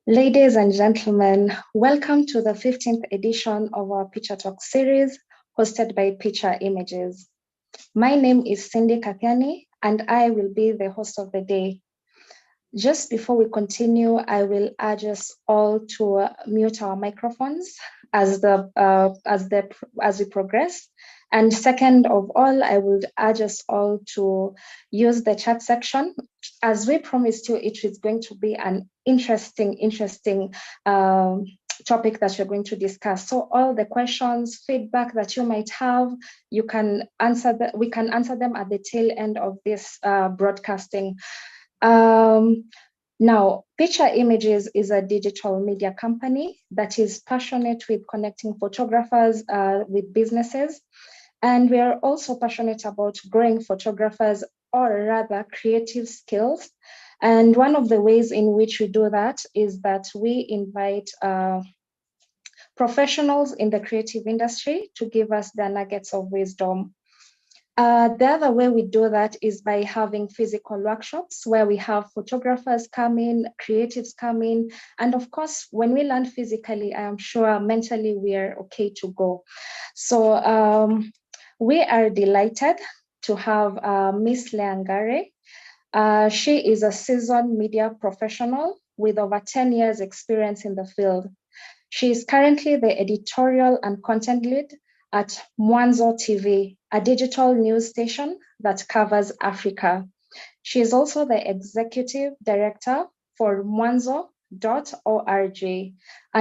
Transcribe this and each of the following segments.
Ladies and gentlemen, welcome to the 15th edition of our Picha Talk series hosted by Picha Images. My name is Cindy Kathiani and I will be the host of the day. Just before we continue, I will urge us all to mute our microphones as we progress. And second of all, I would urge us all to use the chat section. As we promised you, it is going to be an interesting topic that you're going to discuss. So all the questions, feedback that you might have, you can answer we can answer them at the tail end of this broadcasting. Now, Picha Images is a digital media company that is passionate with connecting photographers with businesses. And we are also passionate about growing photographers, or rather creative skills. And one of the ways in which we do that is that we invite professionals in the creative industry to give us their nuggets of wisdom. The other way we do that is by having physical workshops where we have photographers come in, creatives come in, and of course, when we learn physically, I am sure mentally we are okay to go. So we are delighted to have Miss Leah Ngari. She is a seasoned media professional with over 10 years experience in the field. She is currently the editorial and content lead at Mwanzo TV, a digital news station that covers Africa. She is also the executive director for Mwanzo.org, a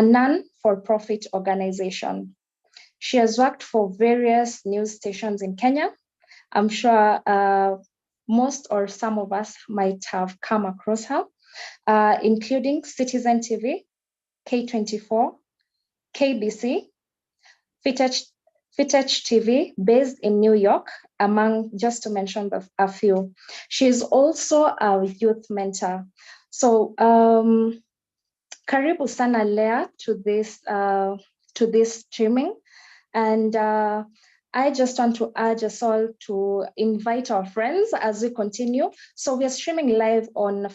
non-for-profit organization. She has worked for various news stations in Kenya. I'm sure most or some of us might have come across her, including Citizen TV, K24, KBC, Fitch TV, based in New York, among just to mention a few. She's also a youth mentor. So, karibu sana Leah to this streaming, and I just want to urge us all to invite our friends as we continue. So we are streaming live on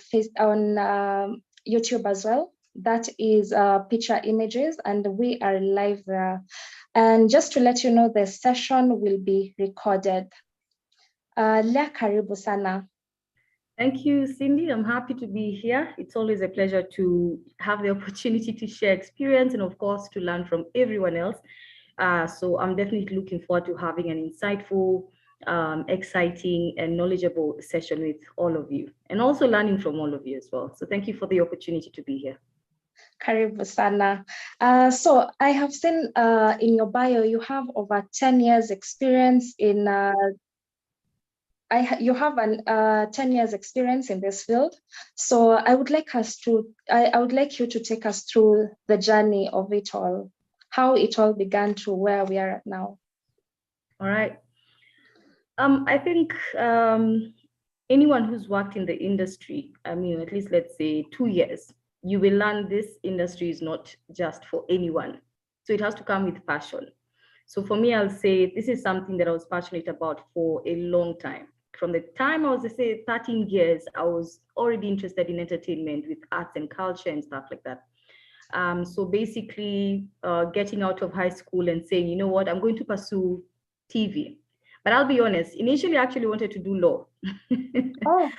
YouTube as well. That is Picha Images, and we are live there. And just to let you know, the session will be recorded. Leah, karibu sana. Thank you, Cindy. I'm happy to be here. It's always a pleasure to have the opportunity to share experience and, of course, to learn from everyone else. So I'm definitely looking forward to having an insightful, exciting, and knowledgeable session with all of you, and also learning from all of you as well. So thank you for the opportunity to be here. Karibu sana. So I have seen in your bio, you have over 10 years experience in, you have an 10 years experience in this field. So I would like I would like you to take us through the journey of it all, how it all began to where we are at now. All right. I think anyone who's worked in the industry, I mean, at least let's say 2 years, you will learn this industry is not just for anyone. So it has to come with passion. So for me, I'll say this is something that I was passionate about for a long time. From the time I was, let's say, 13 years, I was already interested in entertainment with arts and culture and stuff like that. So basically, getting out of high school and saying, you know what, I'm going to pursue TV. But I'll be honest, initially I actually wanted to do law. Oh,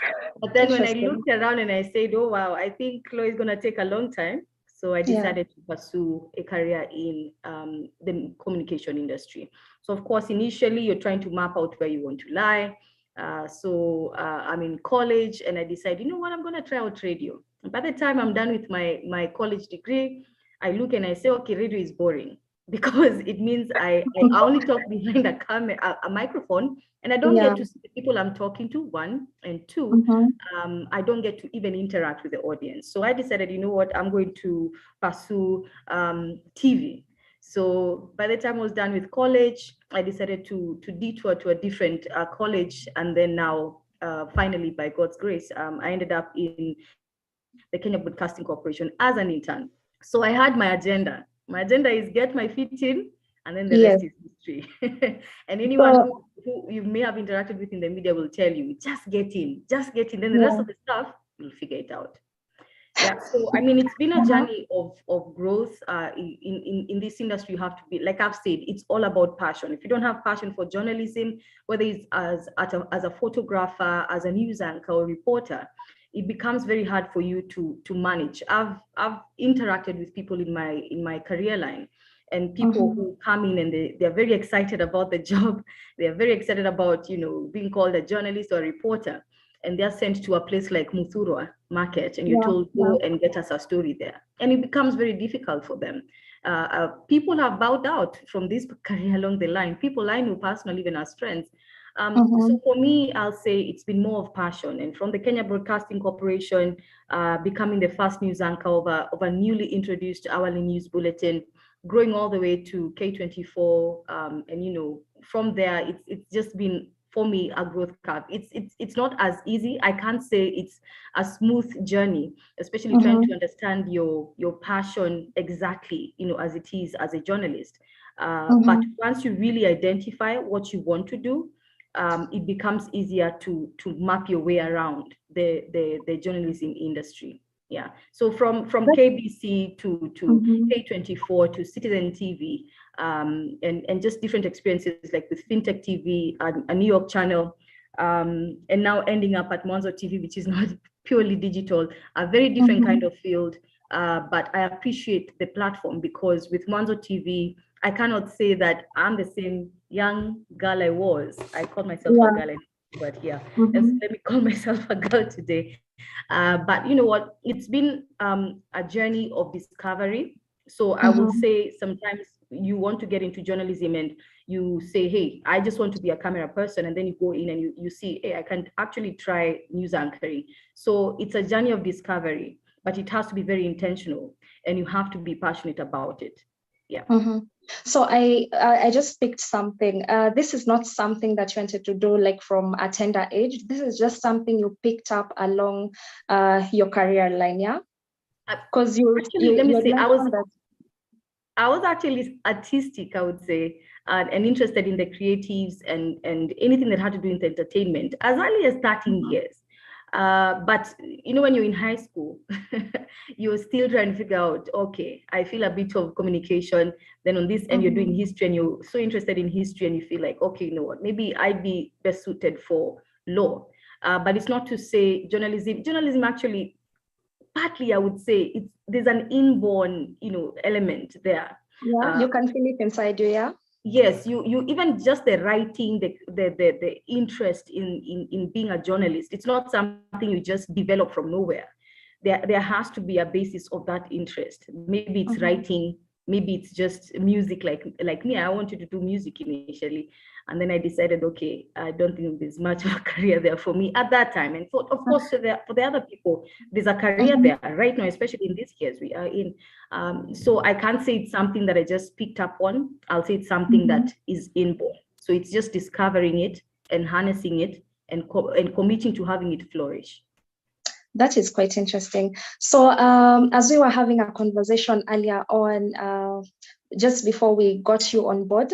But then when I interesting. looked around and I said, oh, wow, I think law is going to take a long time. So I Yeah. decided to pursue a career in the communication industry. So of course, initially you're trying to map out where you want to lie. I'm in college and I decided, you know what, I'm going to try out radio. And by the time I'm done with my college degree, I look and I say, okay, radio is boring because it means I only talk behind a camera, a microphone, and I don't Yeah. get to see the people I'm talking to, one, and two, Mhm. I don't get to even interact with the audience. So I decided, you know what, I'm going to pursue TV. So by the time I was done with college, I decided to detour to a different college. And then now, finally, by God's grace, I ended up in the Kenya Broadcasting Corporation as an intern. So I had my agenda. My agenda is get my feet in, and then the rest Yes. is history. And anyone So, who you may have interacted with in the media will tell you, just get in, just get in. Then the rest yeah. of the stuff, you'll figure it out. Yeah, so I mean, it's been a Uh-huh. journey of growth. In this industry, you have to be, like I've said, it's all about passion. If you don't have passion for journalism, whether it's as a photographer, as a news anchor or reporter, it becomes very hard for you to manage. I've interacted with people in my career line, and people Mhm. who come in and they're very excited about the job. They're very excited about, being called a journalist or a reporter, and they're sent to a place like Muthurwa market and you're Yeah. told, Yeah. go and get us a story there. And it becomes very difficult for them. People have bowed out from this career along the line. People I know personally, even as friends. So Mhm. for me, I'll say it's been more of passion. And from the Kenya Broadcasting Corporation, becoming the first news anchor of a newly introduced hourly news bulletin, growing all the way to K24, and from there, it's just been for me a growth curve. It's not as easy. I can't say it's a smooth journey, especially trying to Mhm. understand your passion exactly, as it is as a journalist. But Mhm. once you really identify what you want to do, it becomes easier to map your way around the journalism industry. Yeah. So from That's, KBC to mhm. K24 to Citizen TV, and just different experiences like with FinTech TV, a New York channel, and now ending up at Monzo TV, which is not purely digital, a very different kind Mhm. of field. But I appreciate the platform because with Monzo TV, I cannot say that I'm the same young girl I was. I call myself a Yeah. girl, but yeah, Mhm. let me call myself a girl today. But you know what? It's been a journey of discovery. So I will Mhm. say sometimes you want to get into journalism and you say, hey, I just want to be a camera person. And then you go in and you see, hey, I can actually try news anchoring. So it's a journey of discovery, but it has to be very intentional and you have to be passionate about it. Yeah. Mhm. So I just picked something. This is not something that you wanted to do like from a tender age. This is just something you picked up along your career line, yeah? Because Actually, let me you had say, mentioned that. I was actually artistic, I would say, and interested in the creatives and anything that had to do with entertainment as early as 13 Mhm. years. But when you're in high school, you're still trying to figure out, okay, I feel a bit of communication. Then on this end, you're doing Mhm. history and you're so interested in history and you feel like, okay, you know what, maybe I'd be best suited for law. But it's not to say journalism. Journalism actually partly I would say there's an inborn element there. Yeah, uh, you can feel it inside you, yeah? yes, you even just the writing, the interest in being a journalist, it's not something you just develop from nowhere. There has to be a basis of that interest. Maybe it's Mhm. writing, maybe it's just music, like me, I wanted to do music initially, and then I decided, okay, I don't think there's much of a career there for me at that time. And of course for the other people, there's a career Mhm. there right now, especially in these years we are in. So I can't say it's something that I just picked up on. I'll say it's something Mhm. that is inborn. So it's just discovering it and harnessing it and committing to having it flourish. That is quite interesting. So as we were having a conversation earlier on, just before we got you on board,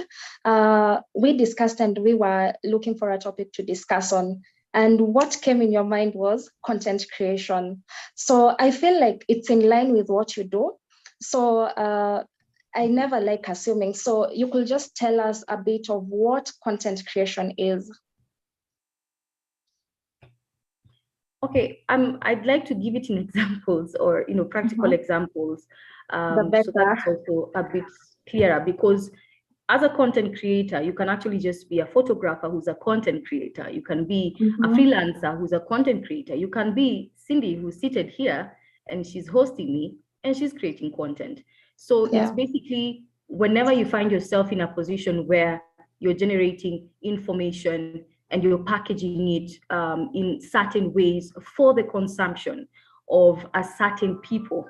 we discussed and we were looking for a topic to discuss on. And what came in your mind was content creation. So I feel like it's in line with what you do. So I never like assuming. So you could just tell us a bit of what content creation is. Okay, I'd like to give it in examples or practical examples, so that it's also a bit clearer. Because as a content creator, you can actually just be a photographer who's a content creator. You can be a freelancer who's a content creator. You can be Cindy, who's seated here and she's hosting me and she's creating content. So it's basically whenever you find yourself in a position where you're generating information and you're packaging it in certain ways for the consumption of a certain people,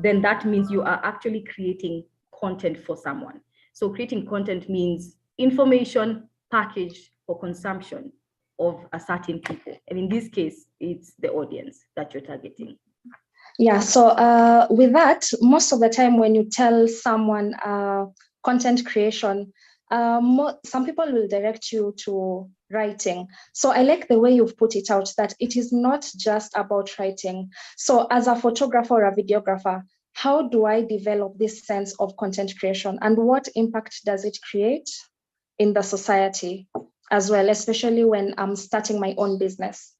then that means you are actually creating content for someone. So creating content means information packaged for consumption of a certain people. And in this case, it's the audience that you're targeting. Yeah, so with that, most of the time when you tell someone content creation, some people will direct you to writing. So I like the way you've put it out, that it is not just about writing. So as a photographer or a videographer, how do I develop this sense of content creation and what impact does it create in the society as well, especially when I'm starting my own business?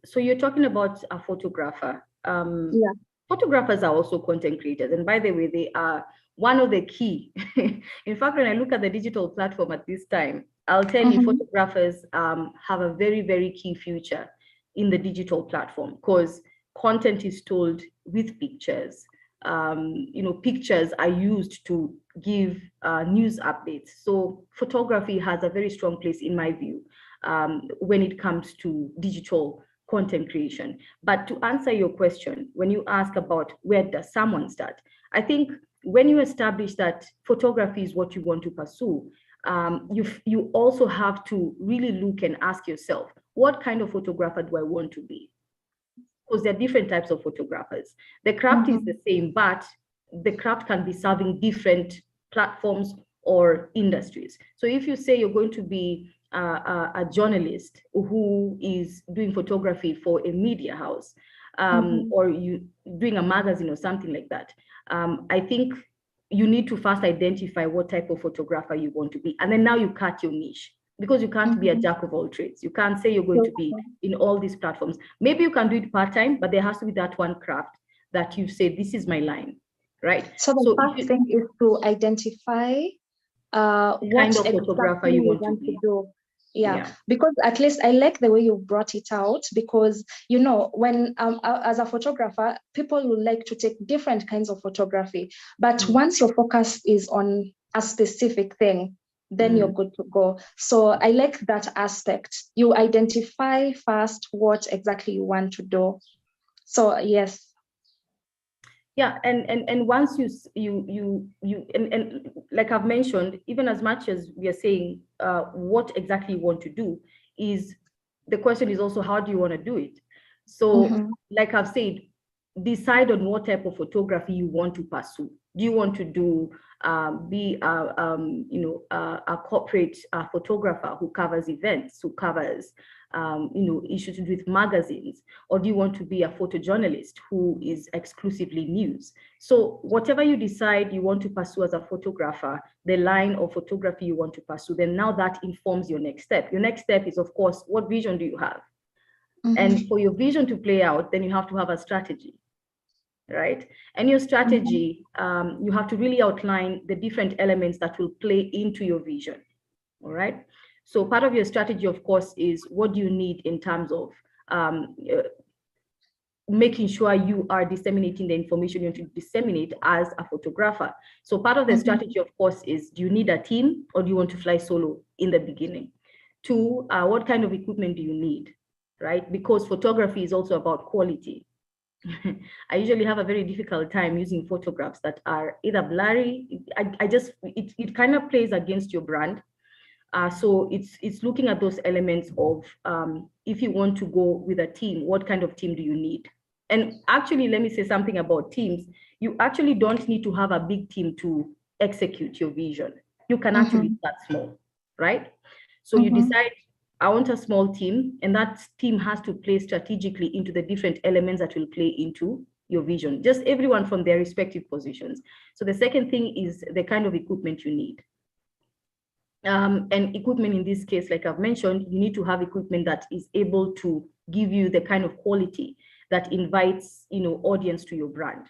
So you're talking about a photographer. Yeah. Photographers are also content creators. And by the way, they are one of the key. In fact, when I look at the digital platform at this time, I'll tell you photographers have a very, very key future in the digital platform, because content is told with pictures. Pictures are used to give news updates. So photography has a very strong place, in my view, when it comes to digital content creation. But to answer your question, when you ask about where does someone start, I think when you establish that photography is what you want to pursue, you also have to really look and ask yourself, what kind of photographer do I want to be? Because there are different types of photographers. The craft is the same, but the craft can be serving different platforms or industries. So if you say you're going to be a journalist who is doing photography for a media house, or you doing a magazine or something like that, I think you need to first identify what type of photographer you want to be. And then now you cut your niche, because you can't be a jack of all trades. You can't say you're going to be in all these platforms. Maybe you can do it part-time, but there has to be that one craft that you say, this is my line, right? So the first thing is to identify what kind of photographer you want to do. Yeah, because at least I like the way you brought it out, because when as a photographer, people will like to take different kinds of photography, but once your focus is on a specific thing, then you're good to go. So I like that aspect. You identify first what exactly you want to do. So yes. Yeah, and once you and like I've mentioned, even as much as we are saying what exactly you want to do, is the question is also, how do you want to do it? So like I've said, decide on what type of photography you want to pursue. Do you want to do be a corporate photographer who covers events, who covers issues to do with magazines, or do you want to be a photojournalist who is exclusively news? So whatever you decide you want to pursue as a photographer, the line of photography you want to pursue, then now that informs your next step. Your next step is, of course, what vision do you have? And for your vision to play out, then you have to have a strategy, right? And your strategy, you have to really outline the different elements that will play into your vision, all right? So part of your strategy, of course, is what do you need in terms of making sure you are disseminating the information you want to disseminate as a photographer. So part of the strategy, of course, is, do you need a team or do you want to fly solo in the beginning? Two, what kind of equipment do you need, right? Because photography is also about quality. I usually have a very difficult time using photographs that are either blurry. It kind of plays against your brand. So it's looking at those elements of if you want to go with a team, what kind of team do you need? And actually, let me say something about teams. You actually don't need to have a big team to execute your vision. You can actually start small, right? So you decide, I want a small team, and that team has to play strategically into the different elements that will play into your vision, just everyone from their respective positions. So the second thing is the kind of equipment you need. And equipment in this case, like I've mentioned, you need to have equipment that is able to give you the kind of quality that invites, audience to your brand.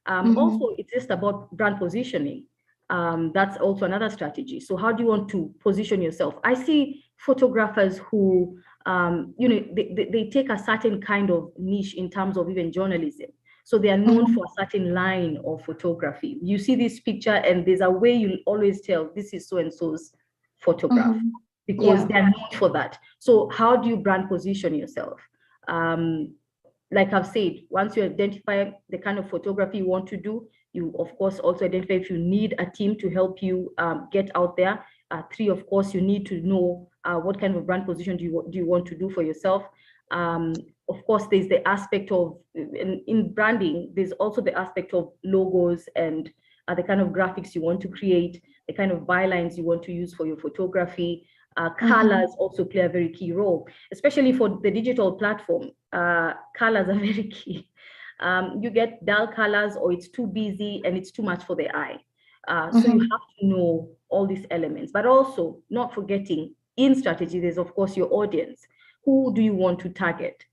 Also, it's just about brand positioning. That's also another strategy. So how do you want to position yourself? I see photographers who, they take a certain kind of niche in terms of even journalism. So they are known for a certain line of photography. You see this picture and there's a way you'll always tell this is so-and-so's photograph because they're known for that. So how do you brand position yourself? Like I've said, once you identify the kind of photography you want to do, you of course also identify if you need a team to help you get out there. 3, of course, you need to know what kind of brand position do you want to do for yourself. Of course, there's the aspect of, in branding, there's also the aspect of logos and the kind of graphics you want to create, the kind of bylines you want to use for your photography. Colors also play a very key role, especially for the digital platform. Colors are very key. You get dull colors or it's too busy and it's too much for the eye. So you have to know all these elements, but also not forgetting in strategy, there's of course your audience. Who do you want to target?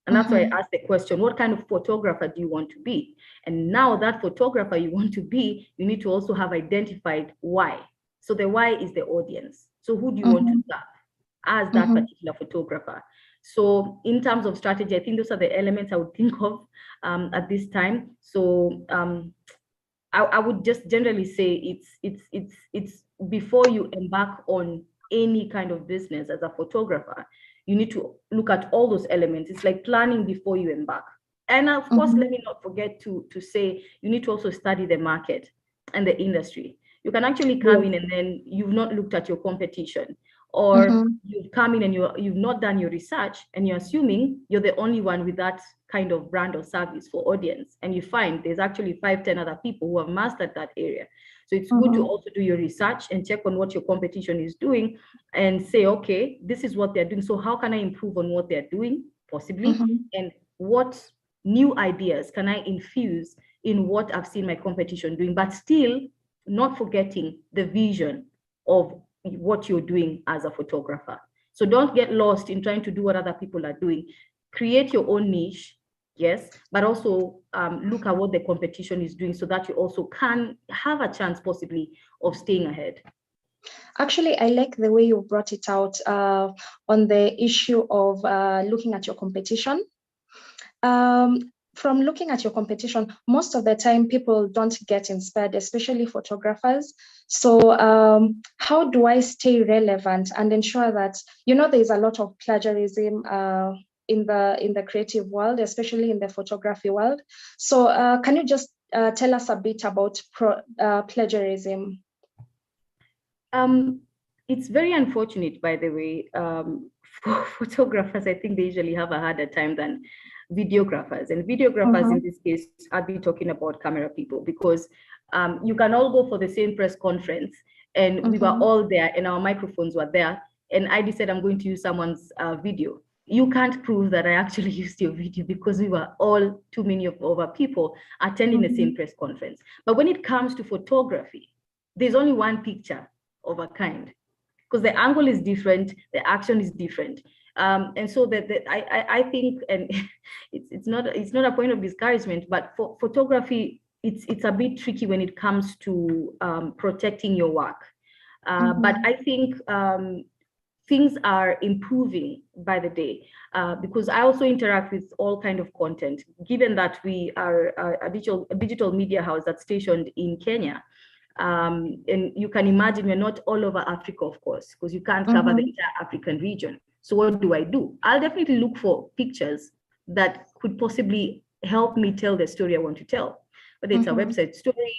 And that's why I asked the question, what kind of photographer do you want to be? And now that photographer you want to be, you need to also have identified why. So the why is the audience. So who do you want to serve as that particular photographer? So in terms of strategy, I think those are the elements I would think of at this time. So I would just generally say it's before you embark on any kind of business as a photographer, you need to look at all those elements. It's like planning before you embark. And of course, let me not forget to say, you need to also study the market and the industry. You can actually come in and then you've not looked at your competition, or you've come in and you've not done your research and you're assuming you're the only one with that kind of brand or service for audience. And you find there's actually 5-10 other people who have mastered that area. So it's good to also do your research and check on what your competition is doing and say, okay, this is what they're doing. So how can I improve on what they're doing, possibly? And what new ideas can I infuse in what I've seen my competition doing, but still not forgetting the vision of what you're doing as a photographer. So don't get lost in trying to do what other people are doing. Create your own niche, yes, but also look at what the competition is doing so that you also can have a chance possibly of staying ahead. Actually, I like the way you brought it out on the issue of looking at your competition. From looking at your competition, most of the time people don't get inspired, especially photographers. So how do I stay relevant and ensure that, there's a lot of plagiarism in the creative world, especially in the photography world. So can you just tell us a bit about plagiarism? It's very unfortunate, by the way, for photographers. I think they usually have a harder time than videographers. And videographers in this case, I'll be talking about camera people, because you can all go for the same press conference and we were all there and our microphones were there. And I decided I'm going to use someone's video. You can't prove that I actually used your video because we were all, too many of our people attending the same press conference. But when it comes to photography, there's only one picture of a kind, because the angle is different, the action is different. And so I think, and it's not a point of discouragement, but for photography, it's a bit tricky when it comes to protecting your work. But I think things are improving by the day, because I also interact with all kind of content, given that we are a digital media house that's stationed in Kenya. And you can imagine we're not all over Africa, of course, because you can't cover the entire African region. So what do? I'll definitely look for pictures that could possibly help me tell the story I want to tell, whether it's a website story,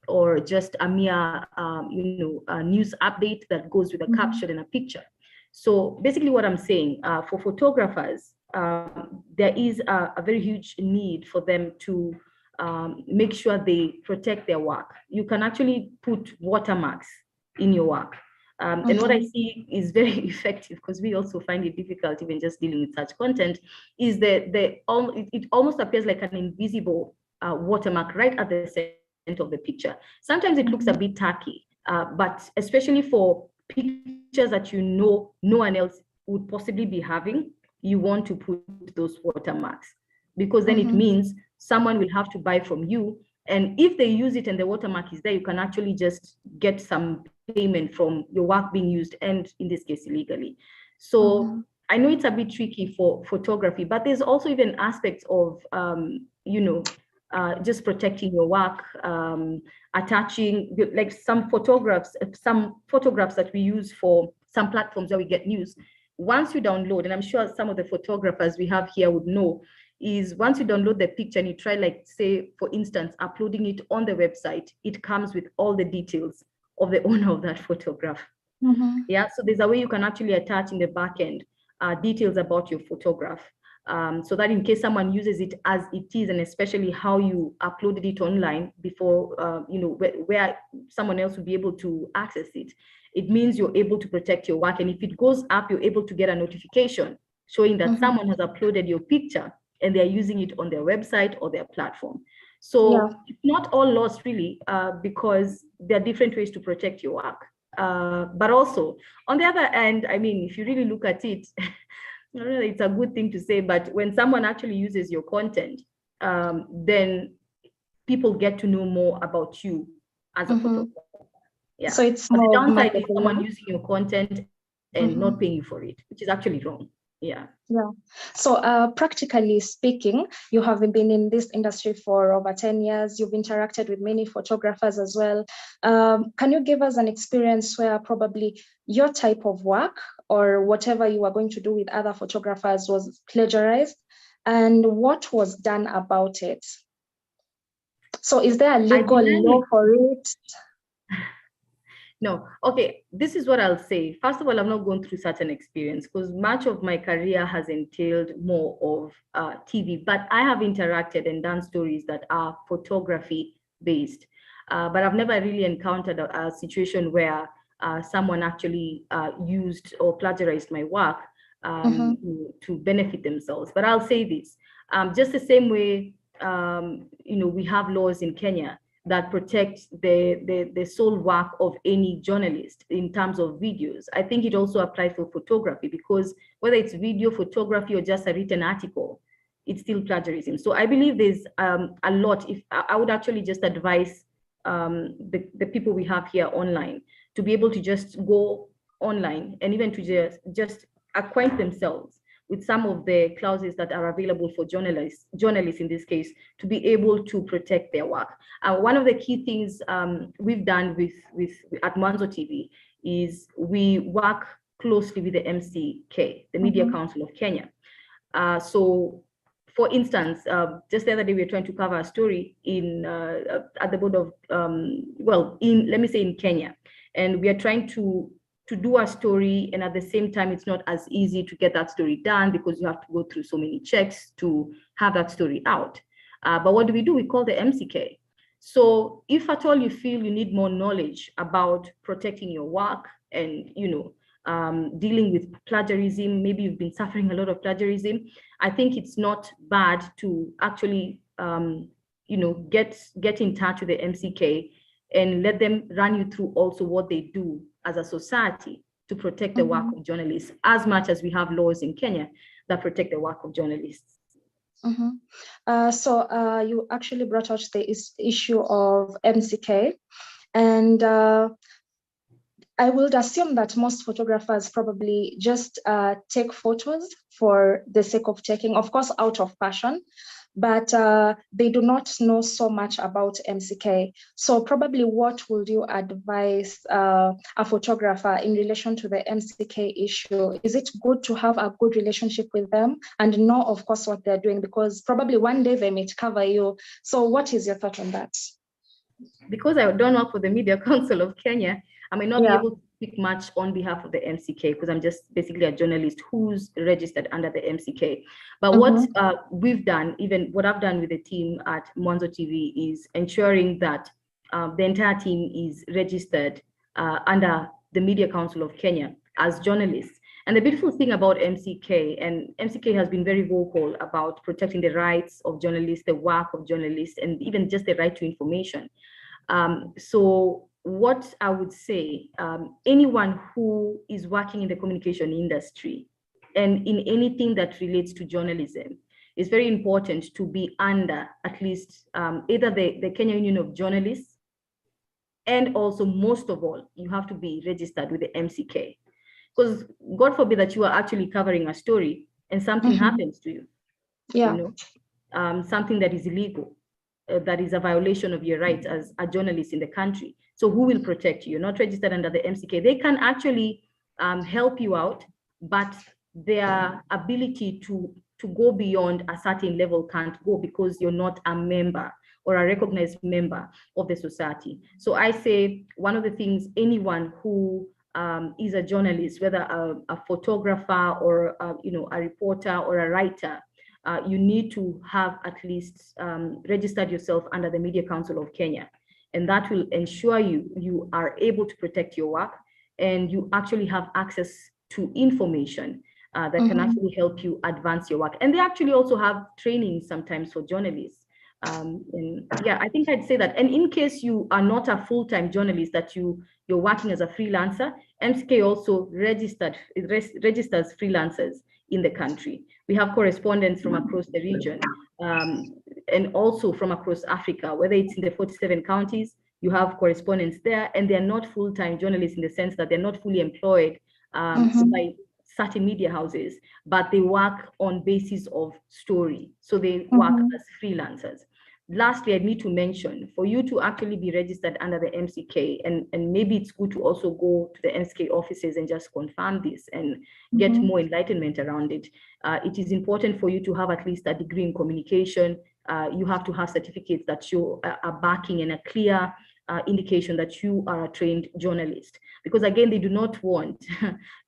or just a mere, a news update that goes with a caption and a picture. So basically what I'm saying, for photographers, there is a very huge need for them to make sure they protect their work. You can actually put watermarks in your work. And what I see is very effective, because we also find it difficult even just dealing with such content, is that it almost appears like an invisible watermark right at the center of the picture. Sometimes it looks a bit tacky, but especially for pictures that no one else would possibly be having, you want to put those watermarks, because then it means someone will have to buy from you. And if they use it and the watermark is there, you can actually just get some payment from your work being used, and in this case, illegally. So I know it's a bit tricky for photography, but there's also even aspects of, just protecting your work, attaching like some photographs that we use for some platforms that we get news. Once you download, and I'm sure some of the photographers we have here would know, is once you download the picture and you try, like, say, for instance, uploading it on the website, it comes with all the details of the owner of that photograph. Yeah, so there's a way you can actually attach in the back end details about your photograph, so that in case someone uses it as it is, and especially how you uploaded it online before, where someone else will be able to access it, it means you're able to protect your work. And if it goes up, you're able to get a notification showing that someone has uploaded your picture and they're using it on their website or their platform. So it's not all lost, really, because there are different ways to protect your work. But also, on the other end, I mean, if you really look at it, I don't know, it's a good thing to say, but when someone actually uses your content, then people get to know more about you as a photographer. Yeah. So it's but more the downside is marketing, someone using your content and not paying you for it, which is actually wrong. Yeah. So practically speaking, you have been in this industry for over 10 years. You've interacted with many photographers as well. Can you give us an experience where probably your type of work or whatever you were going to do with other photographers was plagiarized, and what was done about it? So is there a legal law for it? No. Okay, this is what I'll say. First of all, I'm not going through such an experience because much of my career has entailed more of TV, but I have interacted and done stories that are photography based. But I've never really encountered a situation where someone actually used or plagiarized my work to benefit themselves. But I'll say this, just the same way, we have laws in Kenya that protect the sole work of any journalist in terms of videos. I think it also applies for photography, because whether it's video, photography, or just a written article, it's still plagiarism. So I believe there's a lot. If I would actually just advise the people we have here online to be able to just go online and even to just acquaint themselves with some of the clauses that are available for journalists in this case, to be able to protect their work. One of the key things we've done with at Mwanzo TV is we work closely with the MCK, the Media Council of Kenya. So for instance, just the other day, we were trying to cover a story at the board of, let me say in Kenya. And we are trying to do a story, and at the same time, it's not as easy to get that story done because you have to go through so many checks to have that story out. But what do? We call the MCK. So if at all you feel you need more knowledge about protecting your work and, dealing with plagiarism, maybe you've been suffering a lot of plagiarism, I think it's not bad to actually, get in touch with the MCK and let them run you through also what they do as a society to protect the work of journalists, as much as we have laws in Kenya that protect the work of journalists. So you actually brought out the issue of MCK, and I would assume that most photographers probably just take photos for the sake of taking, of course, out of passion, but they do not know so much about MCK. So probably what would you advise a photographer in relation to the MCK issue? Is it good to have a good relationship with them and know, of course, what they're doing? Because probably one day they may cover you. So what is your thought on that? because I don't work for the Media Council of Kenya, I may not be Yeah. able to speak much on behalf of the MCK because I'm just basically a journalist who's registered under the MCK. But what we've done, even what I've done with the team at Mwanzo TV, is ensuring that the entire team is registered under the Media Council of Kenya as journalists. And the beautiful thing about MCK, and MCK has been very vocal about protecting the rights of journalists, the work of journalists, and even just the right to information. So what I would say, anyone who is working in the communication industry and in anything that relates to journalism, it's very important to be under at least either the Kenya Union of Journalists, and also most of all, you have to be registered with the MCK. Because God forbid that you are actually covering a story and something happens to you, you know, something that is illegal, that is a violation of your rights as a journalist in the country. So who will protect you? You're not registered under the MCK. They can actually help you out, but their ability to go beyond a certain level can't go because you're not a member or a recognized member of the society. So I say one of the things, anyone who is a journalist, whether a photographer or a reporter or a writer, you need to have at least registered yourself under the Media Council of Kenya. And that will ensure you are able to protect your work and you actually have access to information that can actually help you advance your work. And they actually also have training sometimes for journalists. And yeah, I think I'd say that. And in case you are not a full-time journalist, that you're working as a freelancer, MCK also registers freelancers in the country. We have correspondents from across the region and also from across Africa, whether it's in the 47 counties, you have correspondents there, and they're not full-time journalists in the sense that they're not fully employed by certain media houses, but they work on basis of story. So they work as freelancers. Lastly, I need to mention, for you to actually be registered under the MCK, and maybe it's good to also go to the MCK offices and just confirm this and get more enlightenment around it. It is important for you to have at least a degree in communication. You have to have certificates that show a backing and a clear indication that you are a trained journalist. Because again, they do not want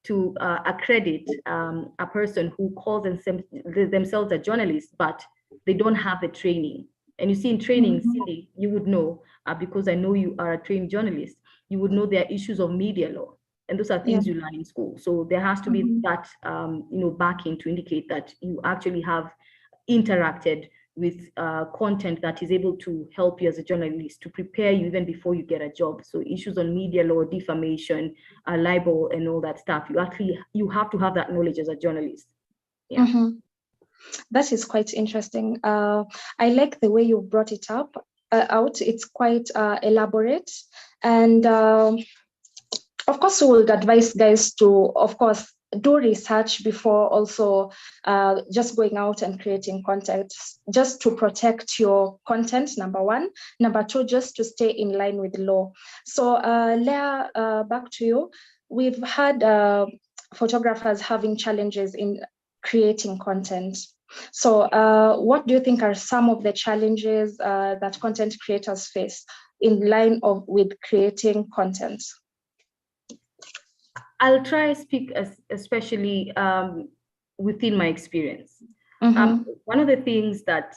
to accredit a person who calls themselves a journalist, but they don't have the training. And you see, in training, Cindy, you would know, because I know you are a trained journalist, you would know there are issues of media law. And those are things you learn in school. So there has to be that, backing to indicate that you actually have interacted with content that is able to help you as a journalist, to prepare you even before you get a job. So issues on media law, defamation, libel, and all that stuff, you have to have that knowledge as a journalist. Yeah. That is quite interesting. I like the way you brought it out. It's quite elaborate. And of course, we would advise guys to, of course, do research before also just going out and creating content, just to protect your content, number one. Number two, just to stay in line with the law. So Leah, back to you. We've had photographers having challenges in creating content. So what do you think are some of the challenges that content creators face in line with creating content? I'll try to speak especially within my experience. One of the things that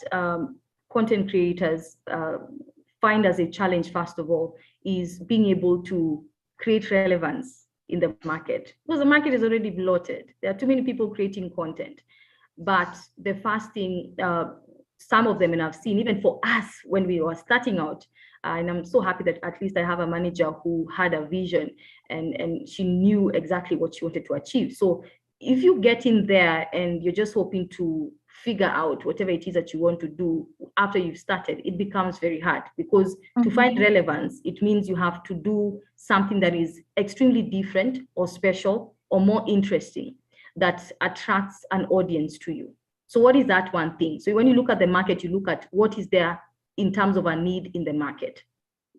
content creators find as a challenge, first of all, is being able to create relevance in the market, because the market is already bloated. There are too many people creating content. But the first thing, some of them, and I've seen even for us when we were starting out, and I'm so happy that at least I have a manager who had a vision and she knew exactly what she wanted to achieve. So if you get in there and you're just hoping to figure out whatever it is that you want to do after you've started, it becomes very hard, because to find relevance, it means you have to do something that is extremely different or special or more interesting, that attracts an audience to you. So what is that one thing? So when you look at the market, you look at what is there in terms of a need in the market,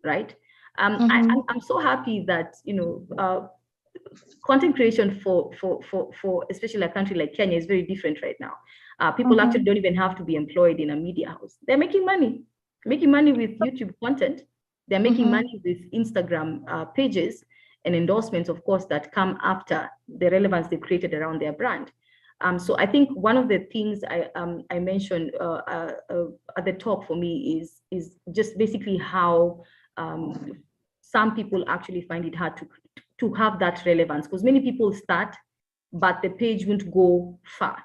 right? I'm so happy that, content creation for especially a country like Kenya is very different right now. People actually don't even have to be employed in a media house. They're making money with YouTube content. They're making money with Instagram pages and endorsements, of course, that come after the relevance they created around their brand. So I think one of the things I mentioned at the top for me is just basically how some people actually find it hard to have that relevance, because many people start, but the page won't go far.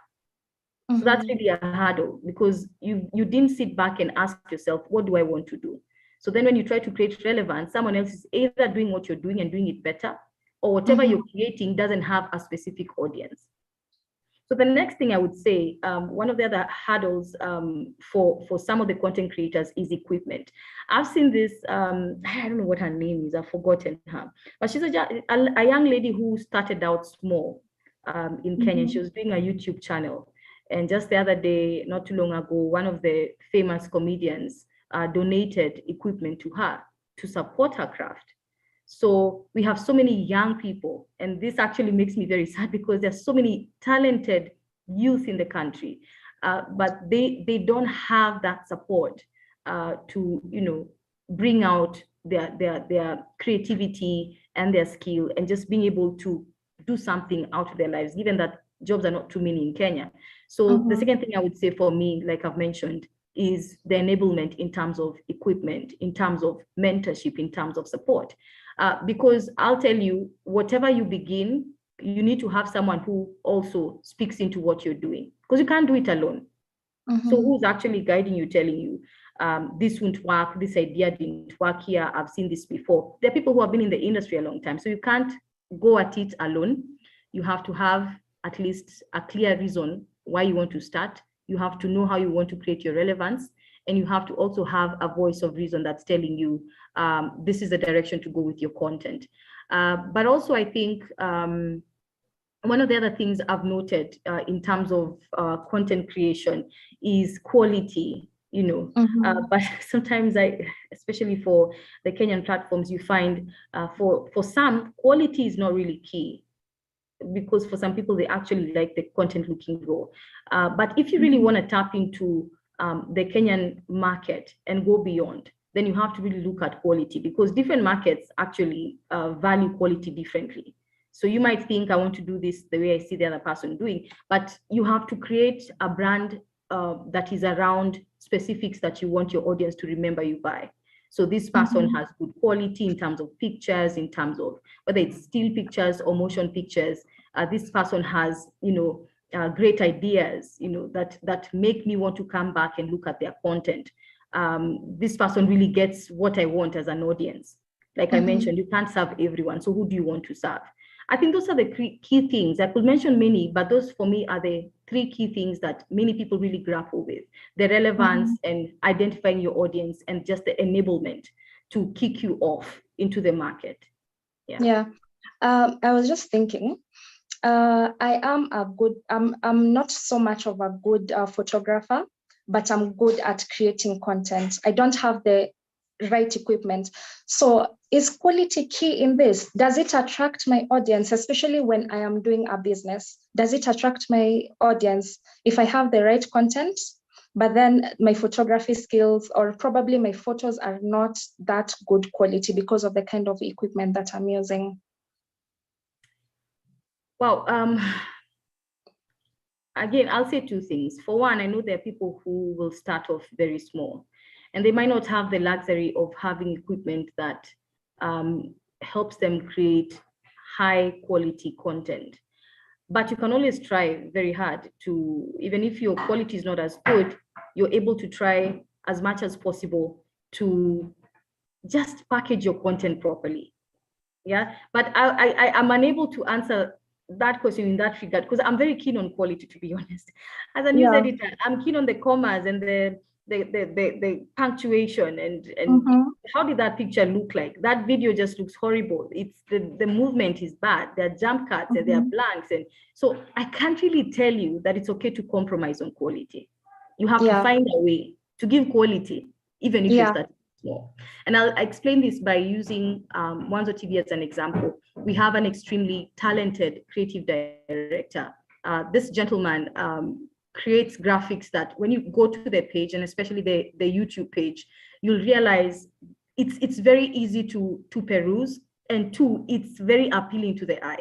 So that's really a hurdle, because you didn't sit back and ask yourself, what do I want to do? So then when you try to create relevance, someone else is either doing what you're doing and doing it better, or whatever you're creating doesn't have a specific audience. So the next thing I would say, one of the other hurdles for some of the content creators is equipment. I've seen this, I don't know what her name is, I've forgotten her, but she's a young lady who started out small in Kenya. She was doing a YouTube channel. And just the other day, not too long ago, one of the famous comedians donated equipment to her to support her craft. So we have so many young people, and this actually makes me very sad, because there's so many talented youth in the country, but they don't have that support to, you know, bring out their creativity and their skill, and just being able to do something out of their lives, given that jobs are not too many in Kenya. So the second thing I would say for me, like I've mentioned, is the enablement in terms of equipment, in terms of mentorship, in terms of support. Because I'll tell you, whatever you begin, you need to have someone who also speaks into what you're doing, because you can't do it alone. So who's actually guiding you, telling you, this won't work, this idea didn't work here, I've seen this before. There are people who have been in the industry a long time, so you can't go at it alone. You have to have at least a clear reason why you want to start. You have to know how you want to create your relevance, and you have to also have a voice of reason that's telling you this is the direction to go with your content. But also, I think one of the other things I've noted in terms of content creation is quality, you know. But sometimes especially for the Kenyan platforms, you find for some, quality is not really key, because for some people, they actually like the content looking raw. But if you really want to tap into the Kenyan market and go beyond, then you have to really look at quality, because different markets actually value quality differently. So you might think, I want to do this the way I see the other person doing, but you have to create a brand that is around specifics that you want your audience to remember you by. So this person has good quality in terms of pictures, in terms of whether it's still pictures or motion pictures. This person has, you know, great ideas, you know, that make me want to come back and look at their content. This person really gets what I want as an audience. Like I mentioned, you can't serve everyone. So who do you want to serve? I think those are the key things. I could mention many, but those for me are the three key things that many people really grapple with: the relevance and identifying your audience, and just the enablement to kick you off into the market. Yeah. I was just thinking, I'm not so much of a good photographer, but I'm good at creating content. I don't have the right equipment. So is quality key in this? Does it attract my audience, especially when I am doing a business? Does it attract my audience if I have the right content, but then my photography skills, or probably my photos, are not that good quality because of the kind of equipment that I'm using? Well, again, I'll say two things. For one, I know there are people who will start off very small, and they might not have the luxury of having equipment that helps them create high quality content. But you can always try very hard to, even if your quality is not as good, you're able to try as much as possible to just package your content properly. Yeah, but I'm unable to answer that question in that regard, because I'm very keen on quality, to be honest. As a news editor, I'm keen on the commas and the punctuation and how did that picture look like? That video just looks horrible. It's the movement is bad. There are jump cuts and there are blanks, and so I can't really tell you that it's okay to compromise on quality. You have to find a way to give quality, even if you start small. And I'll explain this by using Mwanzo TV as an example. We have an extremely talented creative director. This gentleman creates graphics that when you go to their page, and especially the YouTube page, you'll realize it's very easy to peruse, and two, it's very appealing to the eye.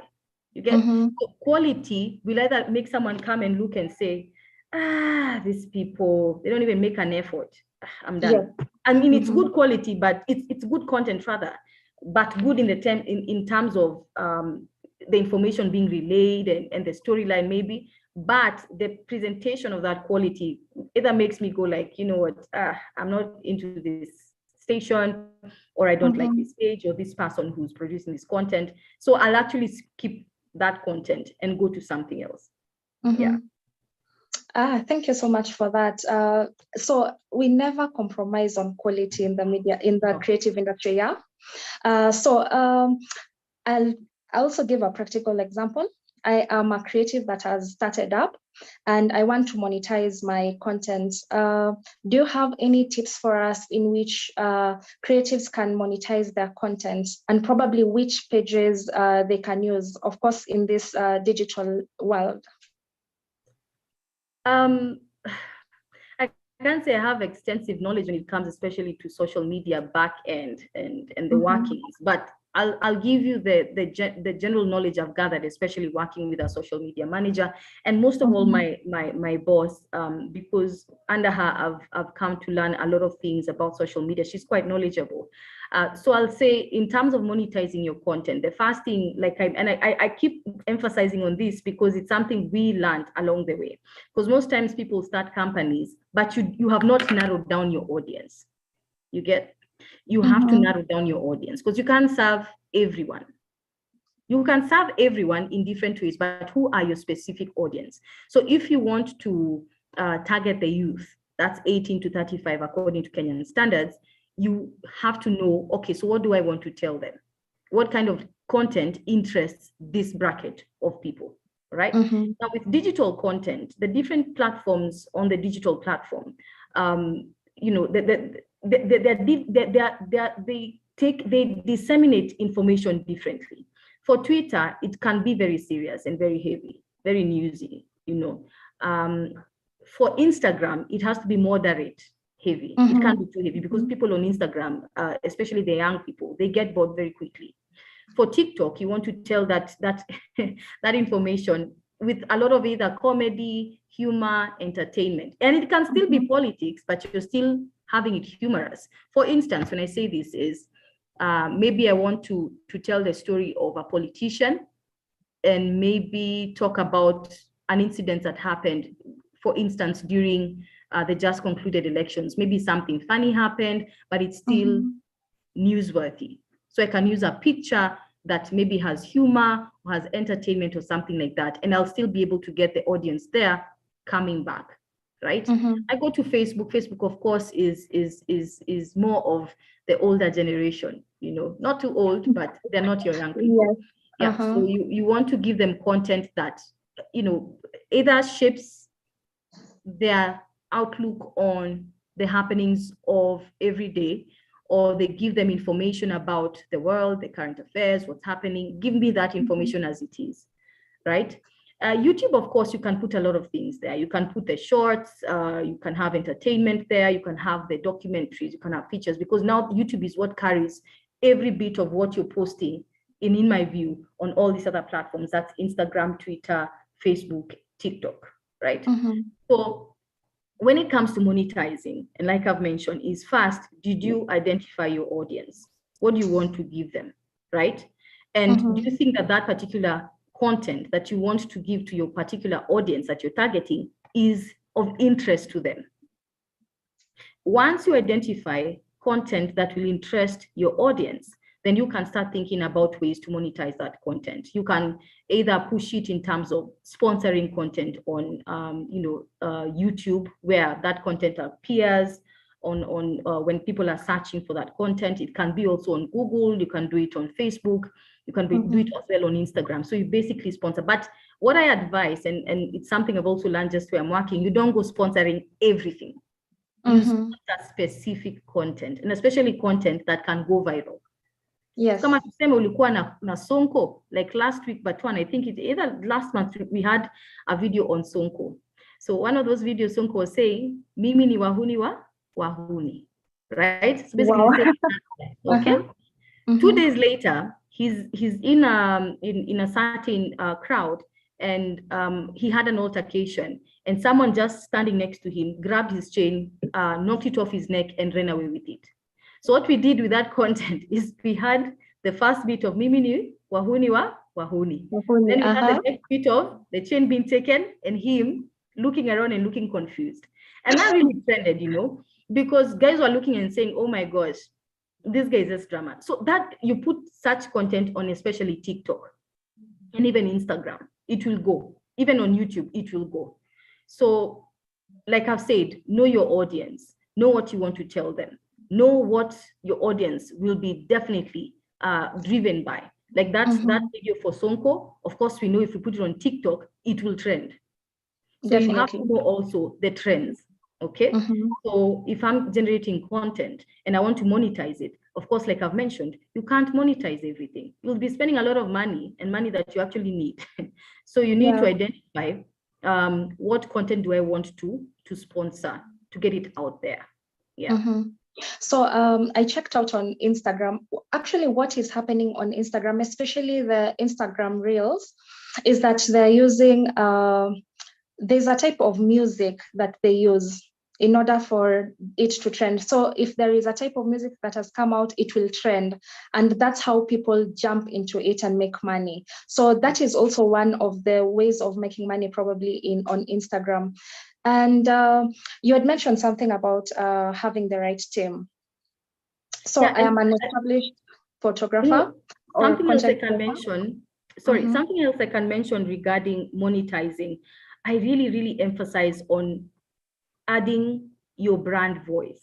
You get quality will either make someone come and look and say, these people, they don't even make an effort. I'm done. Yeah. I mean, it's good quality, but it's good content rather, but good in the in terms of the information being relayed and the storyline maybe, but the presentation of that quality either makes me go like, you know what, I'm not into this station, or I don't like this page or this person who's producing this content. So I'll actually skip that content and go to something else. Yeah. Thank you so much for that. So we never compromise on quality in the media, in the creative industry. Yeah. I'll also give a practical example. I am a creative that has started up and I want to monetize my content. Do you have any tips for us in which creatives can monetize their content, and probably which pages they can use, of course, in this digital world? I can't say I have extensive knowledge when it comes especially to social media back end and the workings, but I'll give you the general knowledge I've gathered, especially working with a social media manager, and most of all my boss, because under her I've come to learn a lot of things about social media. She's quite knowledgeable. So I'll say in terms of monetizing your content, the first thing, like I keep emphasizing on this because it's something we learned along the way. Because most times people start companies, but you have not narrowed down your audience. You have to narrow down your audience because you can't serve everyone. You can serve everyone in different ways, but who are your specific audience? So if you want to target the youth, that's 18 to 35 according to Kenyan standards, you have to know, okay, so what do I want to tell them? What kind of content interests this bracket of people, right? Now with digital content, the different platforms on the digital platform, you know, they disseminate information differently. For Twitter, it can be very serious and very heavy, very newsy, you know. For Instagram, it has to be moderate, heavy. It can't be too heavy because people on Instagram, especially the young people, they get bored very quickly. For TikTok, you want to tell that information with a lot of either comedy, humor, entertainment. And it can still be politics, but you're still having it humorous. For instance, when I say this is, maybe I want to tell the story of a politician and maybe talk about an incident that happened, for instance, during the just concluded elections. Maybe something funny happened, but it's still newsworthy. So I can use a picture that maybe has humor or has entertainment or something like that, and I'll still be able to get the audience there coming back, right? I go to Facebook. Facebook, of course, is more of the older generation, you know, not too old, but they're not your young people. Yeah. So you want to give them content that, you know, either shapes their outlook on the happenings of every day, or they give them information about the world, the current affairs, what's happening. Give me that information as it is, right? YouTube, of course, you can put a lot of things there. You can put the shorts, you can have entertainment there, you can have the documentaries, you can have features, because now YouTube is what carries every bit of what you're posting in my view, on all these other platforms. That's Instagram, Twitter, Facebook, TikTok, right? So when it comes to monetizing, and like I've mentioned, is first, did you identify your audience? What do you want to give them, right? And do you think that that particular content that you want to give to your particular audience that you're targeting is of interest to them? Once you identify content that will interest your audience, then you can start thinking about ways to monetize that content. You can either push it in terms of sponsoring content on, YouTube, where that content appears on when people are searching for that content. It can be also on Google. You can do it on Facebook. You can do it as well on Instagram. So you basically sponsor. But what I advise, and it's something I've also learned just where I'm working, you don't go sponsoring everything. Use that specific content, and especially content that can go viral. Yes. Kama tuseme ulikuwa na Sonko, like last week, but one, I think it either last month, we had a video on Sonko. So one of those videos, Sonko was saying, mimi ni wahuni wa wahuni. right? So basically, Wow. okay. Uh-huh. 2 days later, he's in a certain crowd, and he had an altercation, and someone just standing next to him grabbed his chain, knocked it off his neck, and ran away with it. So what we did with that content is we had the first bit of Mimini, Wahuni wa Wahuni. Then we had the next bit of the chain being taken and him looking around and looking confused. And that really trended, because guys were looking and saying, oh my gosh, this guy is just drama. So that you put such content on, especially TikTok and even Instagram, it will go. Even on YouTube, it will go. So like I've said, know your audience, know what you want to tell them, know what your audience will be definitely driven by. Like that video for Sonko, of course, we know if we put it on TikTok, it will trend. So definitely. You have to know also the trends, okay? So if I'm generating content and I want to monetize it, of course, like I've mentioned, you can't monetize everything. You'll be spending a lot of money and money that you actually need. So you need to identify what content do I want to sponsor to get it out there. Yeah. So I checked out on Instagram. Actually, what is happening on Instagram, especially the Instagram Reels, is that they're using, there's a type of music that they use in order for it to trend. So if there is a type of music that has come out, it will trend. And that's how people jump into it and make money. So that is also one of the ways of making money probably on Instagram. And you had mentioned something about having the right team. So I am an established photographer. Something else I can mention. Sorry, something else I can mention regarding monetizing. I really, really emphasize on adding your brand voice.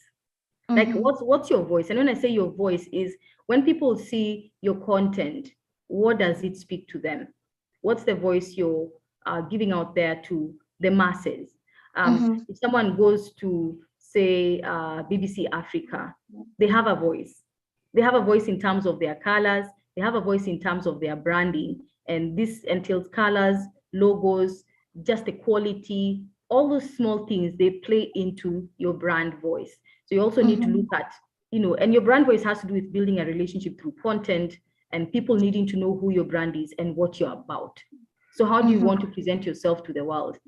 Like what's your voice? And when I say your voice is when people see your content, what does it speak to them? What's the voice you're giving out there to the masses? If someone goes to, say, BBC Africa, they have a voice. They have a voice in terms of their colors. They have a voice in terms of their branding. And this entails colors, logos, just the quality, all those small things, they play into your brand voice. So you also need to look at, and your brand voice has to do with building a relationship through content and people needing to know who your brand is and what you're about. So how do you want to present yourself to the world?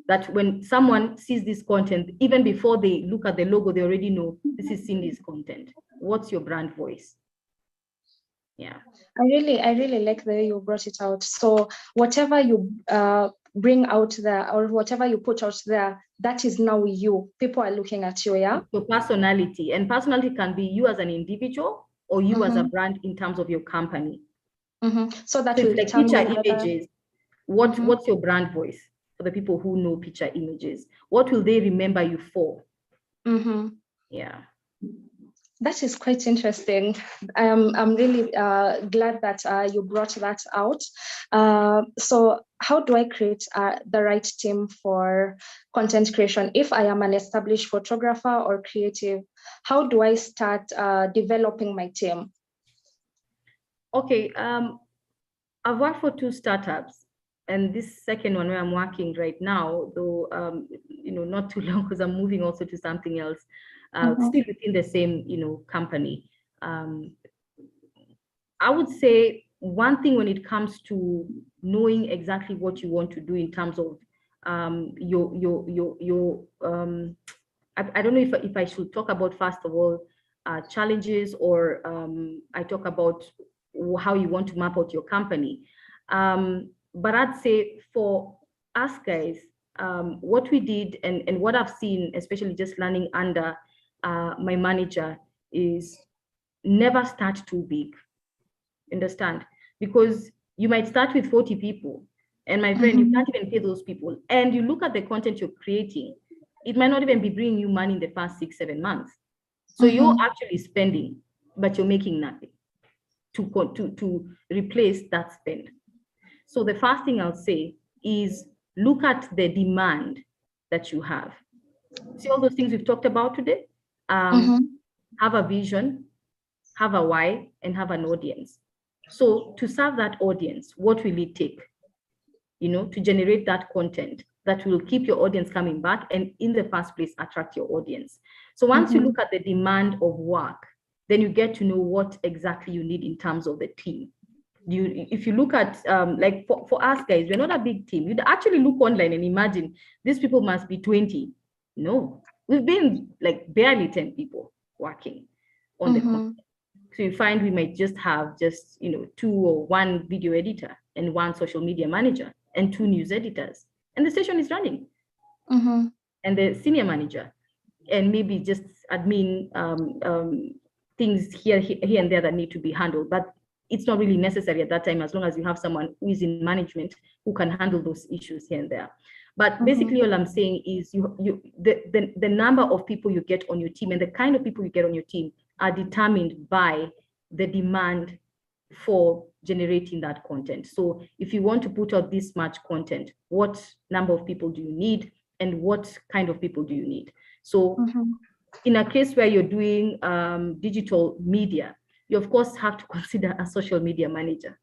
That when someone sees this content, even before they look at the logo, they already know this is Cindy's content. What's your brand voice? Yeah. I really like the way you brought it out. So whatever you bring out there or whatever you put out there, that is now you. People are looking at you, yeah? Your personality. And personality can be you as an individual or you as a brand in terms of your company. So that so will like determine Picha images. What's your brand voice for the people who know Picha images? What will they remember you for? Yeah. That is quite interesting. I'm really glad that you brought that out. So how do I create the right team for content creation? If I am an established photographer or creative, how do I start developing my team? Okay, I've worked for 2 startups, and this second one where I'm working right now, though, not too long because I'm moving also to something else, still within the same, company. I would say one thing when it comes to knowing exactly what you want to do in terms of your I don't know if I should talk about, first of all, challenges, or I talk about how you want to map out your company. But I'd say for us guys, what we did and what I've seen, especially just learning under my manager, is never start too big. Understand? Because you might start with 40 people, and my friend, you can't even pay those people. And you look at the content you're creating, it might not even be bringing you money in the past 6-7 months. So you're actually spending, but you're making nothing to replace that spend. So the first thing I'll say is look at the demand that you have. See all those things we've talked about today? Have a vision, have a why, and have an audience. So to serve that audience, what will it take, to generate that content? that will keep your audience coming back and in the first place attract your audience. So once you look at the demand of work, then you get to know what exactly you need in terms of the team. If you look at like for us guys, we're not a big team. You'd actually look online and imagine these people must be 20. No, we've been like barely 10 people working on the content. So you find we might just have 2 or 1 video editor and 1 social media manager and 2 news editors, and the station is running, and the senior manager, and maybe just admin things here and there that need to be handled. But it's not really necessary at that time, as long as you have someone who is in management who can handle those issues here and there. But basically all I'm saying is the number of people you get on your team and the kind of people you get on your team are determined by the demand for generating that content. So if you want to put out this much content, what number of people do you need and what kind of people do you need? So in a case where you're doing digital media, you of course have to consider a social media manager.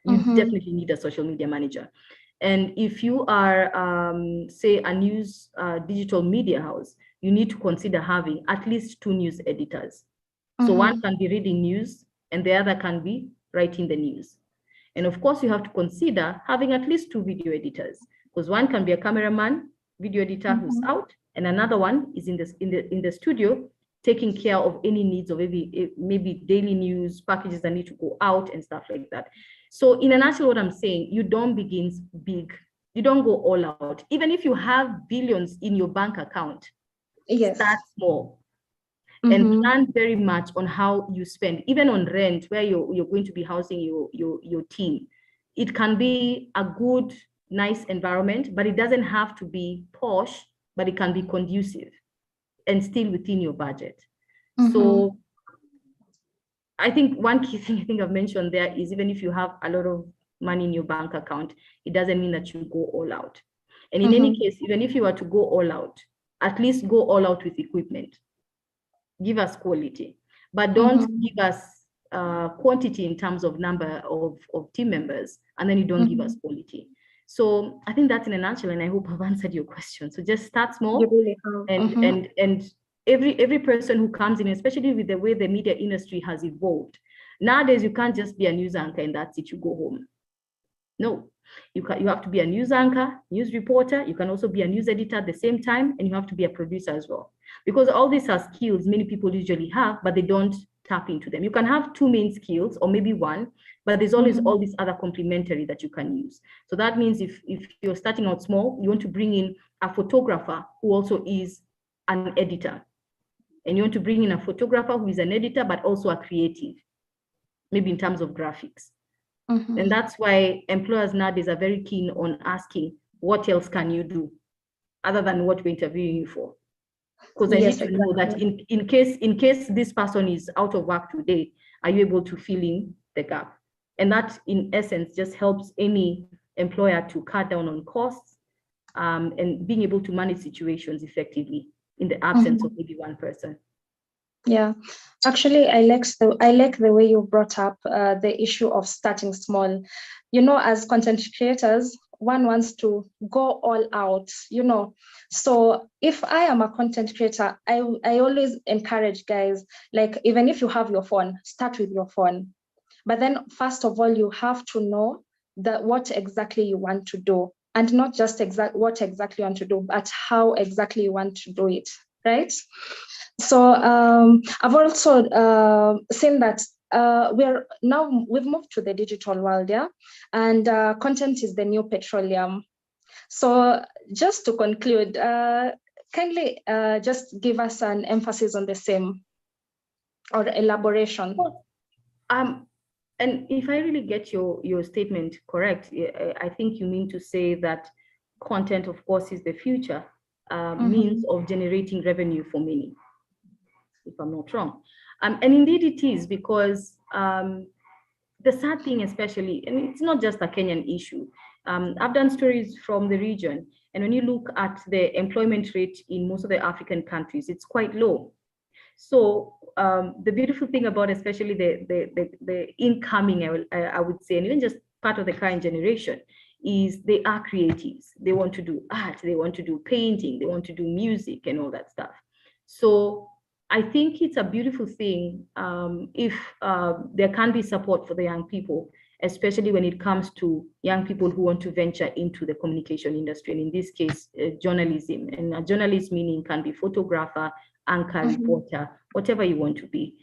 You definitely need a social media manager. And if you are, say, a news digital media house, you need to consider having at least 2 news editors. So one can be reading news and the other can be writing the news. And of course, you have to consider having at least 2 video editors, because one can be a cameraman, video editor who's out, and another one is in the studio taking care of any needs of maybe daily news packages that need to go out and stuff like that. So in a nutshell, what I'm saying, you don't begin big, you don't go all out. Even if you have billions in your bank account, start small. And plan very much on how you spend, even on rent, where you're going to be housing your team. It can be a good, nice environment, but it doesn't have to be posh, but it can be conducive and still within your budget. So I think one key thing I think I've mentioned there is, even if you have a lot of money in your bank account, it doesn't mean that you go all out. And in any case, even if you were to go all out, at least go all out with equipment. Give us quality, but don't give us quantity in terms of number of team members, and then you don't give us quality. So I think that's in a nutshell, and I hope I've answered your question. So just start small. You really have. And every person who comes in, especially with the way the media industry has evolved, nowadays you can't just be a news anchor and that's it, you go home. No, you have to be a news anchor, news reporter. You can also be a news editor at the same time, and you have to be a producer as well. Because all these are skills many people usually have, but they don't tap into them. You can have 2 main skills or maybe 1, but there's always all these other complementary that you can use. So that means if you're starting out small, you want to bring in a photographer who also is an editor. And you want to bring in a photographer who is an editor, but also a creative, maybe in terms of graphics. And that's why employers nowadays are very keen on asking, what else can you do other than what we're interviewing you for? Because I need to know that in case this person is out of work today, are you able to fill in the gap? And that, in essence, just helps any employer to cut down on costs and being able to manage situations effectively in the absence of maybe one person. Yeah, actually, I like the way you brought up the issue of starting small. You know, as content creators, one wants to go all out, you know. So if I am a content creator, I always encourage guys, like, even if you have your phone, start with your phone. But then first of all, you have to know that what exactly you want to do, and not just what exactly you want to do, but how exactly you want to do it, right? So I've also seen that we've moved to the digital world, yeah, and content is the new petroleum. So just to conclude, kindly just give us an emphasis on the same or elaboration. And if I really get your statement correct, I think you mean to say that content, of course, is the future means of generating revenue for many, if I'm not wrong. And indeed it is, because the sad thing, especially, and it's not just a Kenyan issue. I've done stories from the region, and when you look at the employment rate in most of the African countries, it's quite low. So the beautiful thing about especially the incoming, I would say, and even just part of the current generation, is they are creatives. They want to do art, they want to do painting, they want to do music and all that stuff. So I think it's a beautiful thing if there can be support for the young people, especially when it comes to young people who want to venture into the communication industry, and in this case, journalism. And a journalist meaning can be photographer, anchor, reporter, whatever you want to be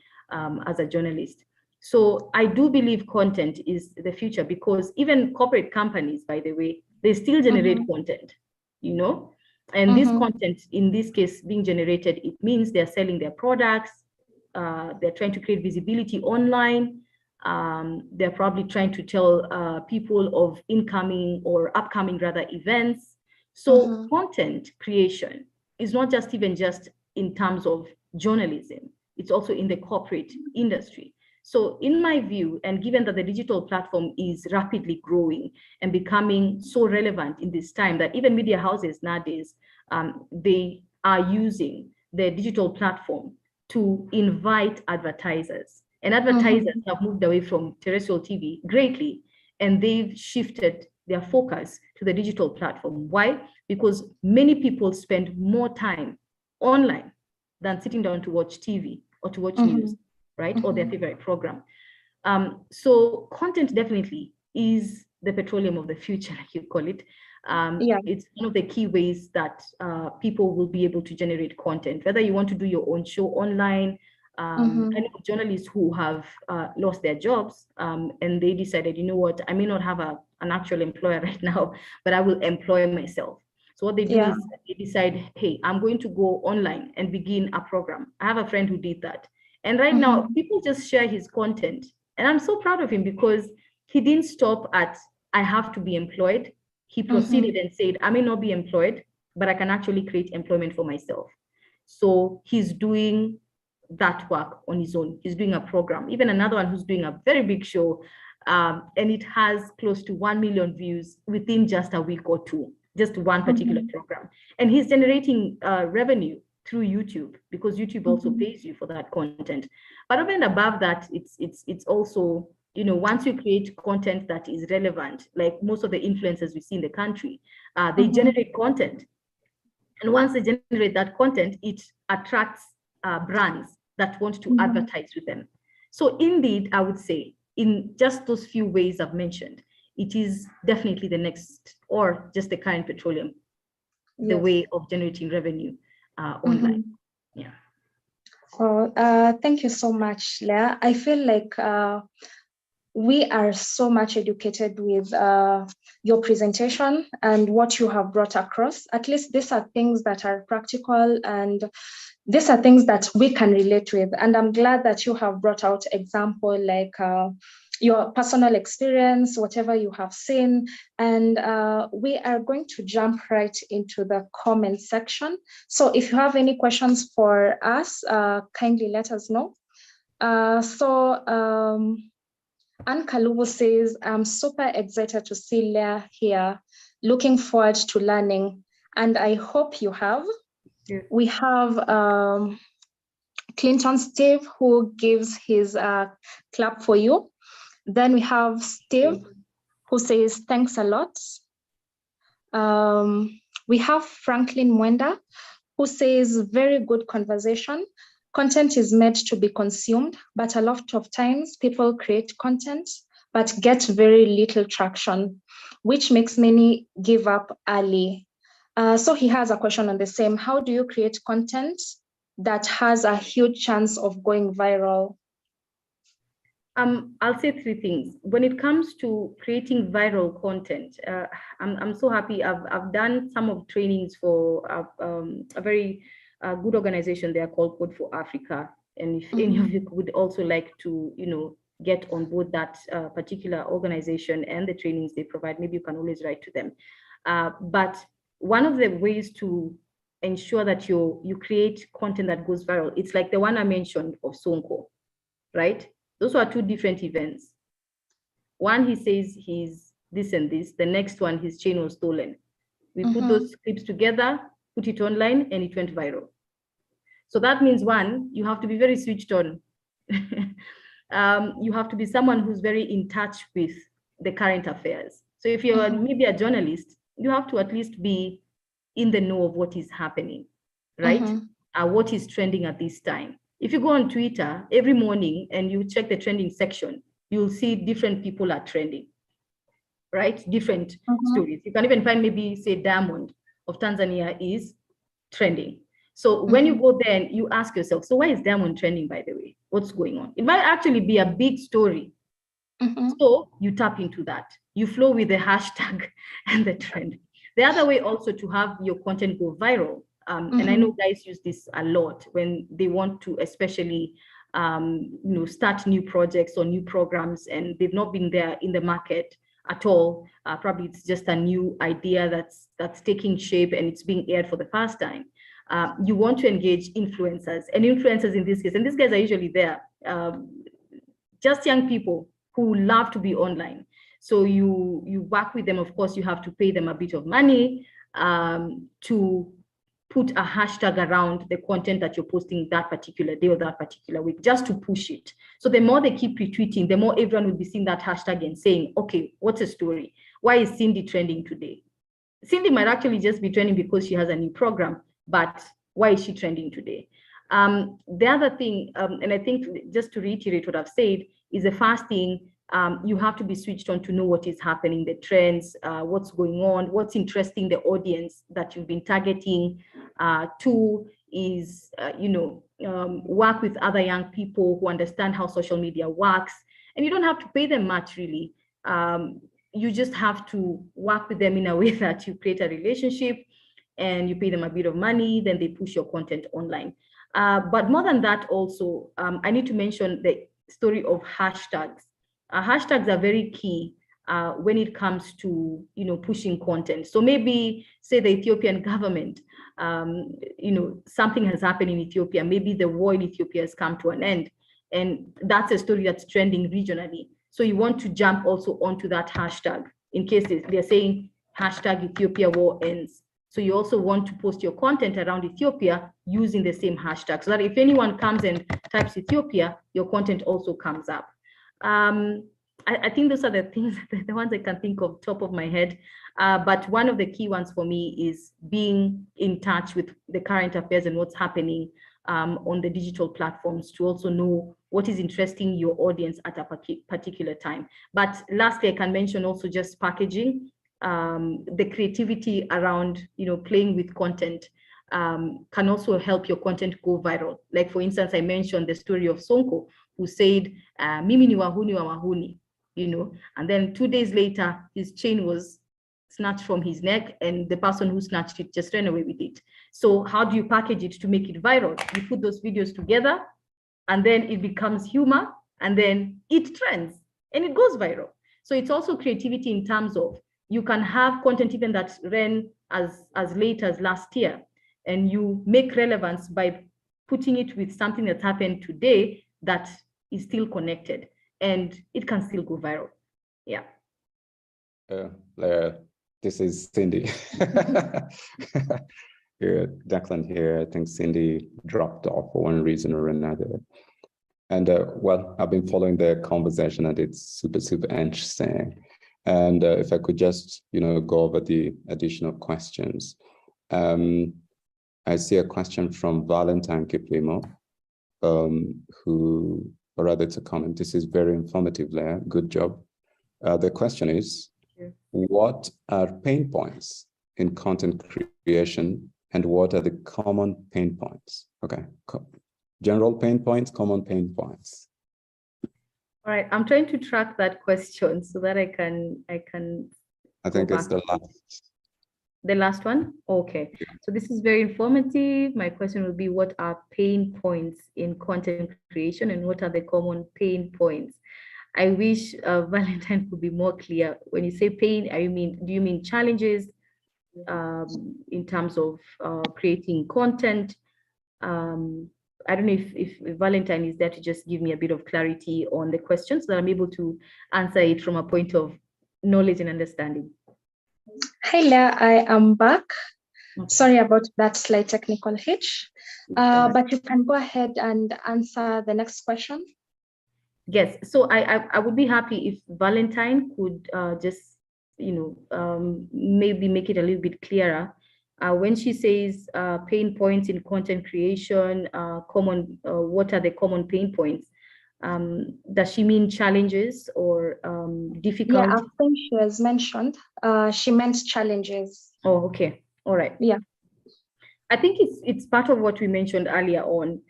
as a journalist. So I do believe content is the future, because even corporate companies, by the way, they still generate content, you know? And this content, in this case, being generated, it means they're selling their products, they're trying to create visibility online, they're probably trying to tell people of incoming or upcoming rather events. So content creation is not just even just in terms of journalism, it's also in the corporate industry. So in my view, and given that the digital platform is rapidly growing and becoming so relevant in this time that even media houses nowadays, they are using the digital platform to invite advertisers. And advertisers have moved away from terrestrial TV greatly, and they've shifted their focus to the digital platform. Why? Because many people spend more time online than sitting down to watch TV or to watch news, right? Or their favorite program. So content definitely is the petroleum of the future, like you call it. It's one of the key ways that people will be able to generate content, whether you want to do your own show online. I know journalists who have lost their jobs and they decided, you know what, I may not have an actual employer right now, but I will employ myself. So what they do is they decide, hey, I'm going to go online and begin a program. I have a friend who did that. And right now, people just share his content. And I'm so proud of him because he didn't stop at, I have to be employed. He proceeded and said, I may not be employed, but I can actually create employment for myself. So he's doing that work on his own. He's doing a program. Even another one who's doing a very big show, and it has close to 1 million views within just a week or two, just one particular program. And he's generating revenue through YouTube, because YouTube also pays you for that content. But over and above that, it's also, you know, once you create content that is relevant, like most of the influencers we see in the country, they generate content. And once they generate that content, it attracts brands that want to advertise with them. So indeed, I would say, in just those few ways I've mentioned, it is definitely the next, or just the current petroleum, the way of generating revenue online. Yeah. Oh, thank you so much, Leah. I feel like we are so much educated with your presentation and what you have brought across. At least these are things that are practical, and these are things that we can relate with. And I'm glad that you have brought out example like your personal experience, whatever you have seen. And we are going to jump right into the comment section. So if you have any questions for us, kindly let us know. Ann Kalubu says, I'm super excited to see Leah here. Looking forward to learning. And I hope you have. Yeah. We have Clinton Steve, who gives his clap for you. Then we have Steve, who says, thanks a lot. We have Franklin Mwenda, who says, very good conversation. Content is meant to be consumed, but a lot of times people create content, but get very little traction, which makes many give up early. So he has a question on the same. How do you create content that has a huge chance of going viral? I'll say three things. When it comes to creating viral content, I'm so happy. I've done some of trainings for a very good organization. They are called Code for Africa. And if any of you would also like to, you know, get on board that particular organization and the trainings they provide, maybe you can always write to them. But one of the ways to ensure that you create content that goes viral, it's like the one I mentioned of Sonko, right? Those are two different events. One, he says he's this and this. The next one, his chain was stolen. We put those clips together, put it online, and it went viral. So that means, one, you have to be very switched on. You have to be someone who's very in touch with the current affairs. So if you're maybe a journalist, you have to at least be in the know of what is happening, right? What is trending at this time. If you go on Twitter every morning and you check the trending section, you'll see different people are trending, right? Different stories. You can even find maybe say Diamond of Tanzania is trending. So when you go there and you ask yourself, so why is Diamond trending, by the way? What's going on? It might actually be a big story. So you tap into that. You flow with the hashtag and the trend. The other way also to have your content go viral, and I know guys use this a lot when they want to especially start new projects or new programs and they've not been there in the market at all. Probably it's just a new idea that's taking shape and it's being aired for the first time. You want to engage influencers, and influencers in this case, and these guys are usually there, just young people who love to be online. So you work with them. Of course, you have to pay them a bit of money to put a hashtag around the content that you're posting that particular day or that particular week, just to push it. So the more they keep retweeting, the more everyone will be seeing that hashtag and saying, okay, what's the story? Why is Cindy trending today? Cindy might actually just be trending because she has a new program, but why is she trending today? The other thing, and I think just to reiterate what I've said, is the first thing, you have to be switched on to know what is happening, the trends, what's going on, what's interesting the audience that you've been targeting. Two is, work with other young people who understand how social media works. And you don't have to pay them much, really. You just have to work with them in a way that you create a relationship and you pay them a bit of money, then they push your content online. But more than that also, I need to mention the story of hashtags. Hashtags are very key when it comes to pushing content. So maybe say the Ethiopian government, something has happened in Ethiopia. Maybe the war in Ethiopia has come to an end, and that's a story that's trending regionally. So you want to jump also onto that hashtag in case they're saying hashtag Ethiopia war ends. So you also want to post your content around Ethiopia using the same hashtag, so that if anyone comes and types Ethiopia, your content also comes up. I think those are the things, the ones I can think of top of my head. But one of the key ones for me is being in touch with the current affairs and what's happening on the digital platforms to also know what is interesting your audience at a particular time. But lastly, I can mention also just packaging. The creativity around playing with content can also help your content go viral. Like for instance, I mentioned the story of Sonko, who said mimi ni wahuni wa wahuni, and then 2 days later his chain was snatched from his neck and the person who snatched it just ran away with it. So how do you package it to make it viral? You put those videos together and then it becomes humor and then it trends and it goes viral. So it's also creativity in terms of you can have content even that ran as late as last year, and you make relevance by putting it with something that happened today that is still connected, and it can still go viral. Yeah. This is Cindy. Here, Declan here. I think Cindy dropped off for one reason or another. And well, I've been following the conversation and it's super, super interesting. And if I could just, go over the additional questions. I see a question from Valentine Kiplimo, who, or rather it's a comment. This is very informative, Leah. Good job. The question is, what are pain points in content creation and what are the common pain points? Okay, general pain points, common pain points. All right, I'm trying to track that question so that I can. I think it's the last. The last one? Okay. So this is very informative. My question will be, what are pain points in content creation and what are the common pain points? I wish Valentine could be more clear. When you say pain, do you mean challenges in terms of creating content? I don't know if Valentine is there to just give me a bit of clarity on the question so that I'm able to answer it from a point of knowledge and understanding. Hi, Leah, I am back. Sorry about that slight technical hitch, but you can go ahead and answer the next question. Yes, so I would be happy if Valentine could just maybe make it a little bit clearer. When she says pain points in content creation, what are the common pain points? Does she mean challenges or difficult? Yeah, I think she has mentioned, she meant challenges. Oh, okay. All right. Yeah. I think it's part of what we mentioned earlier on.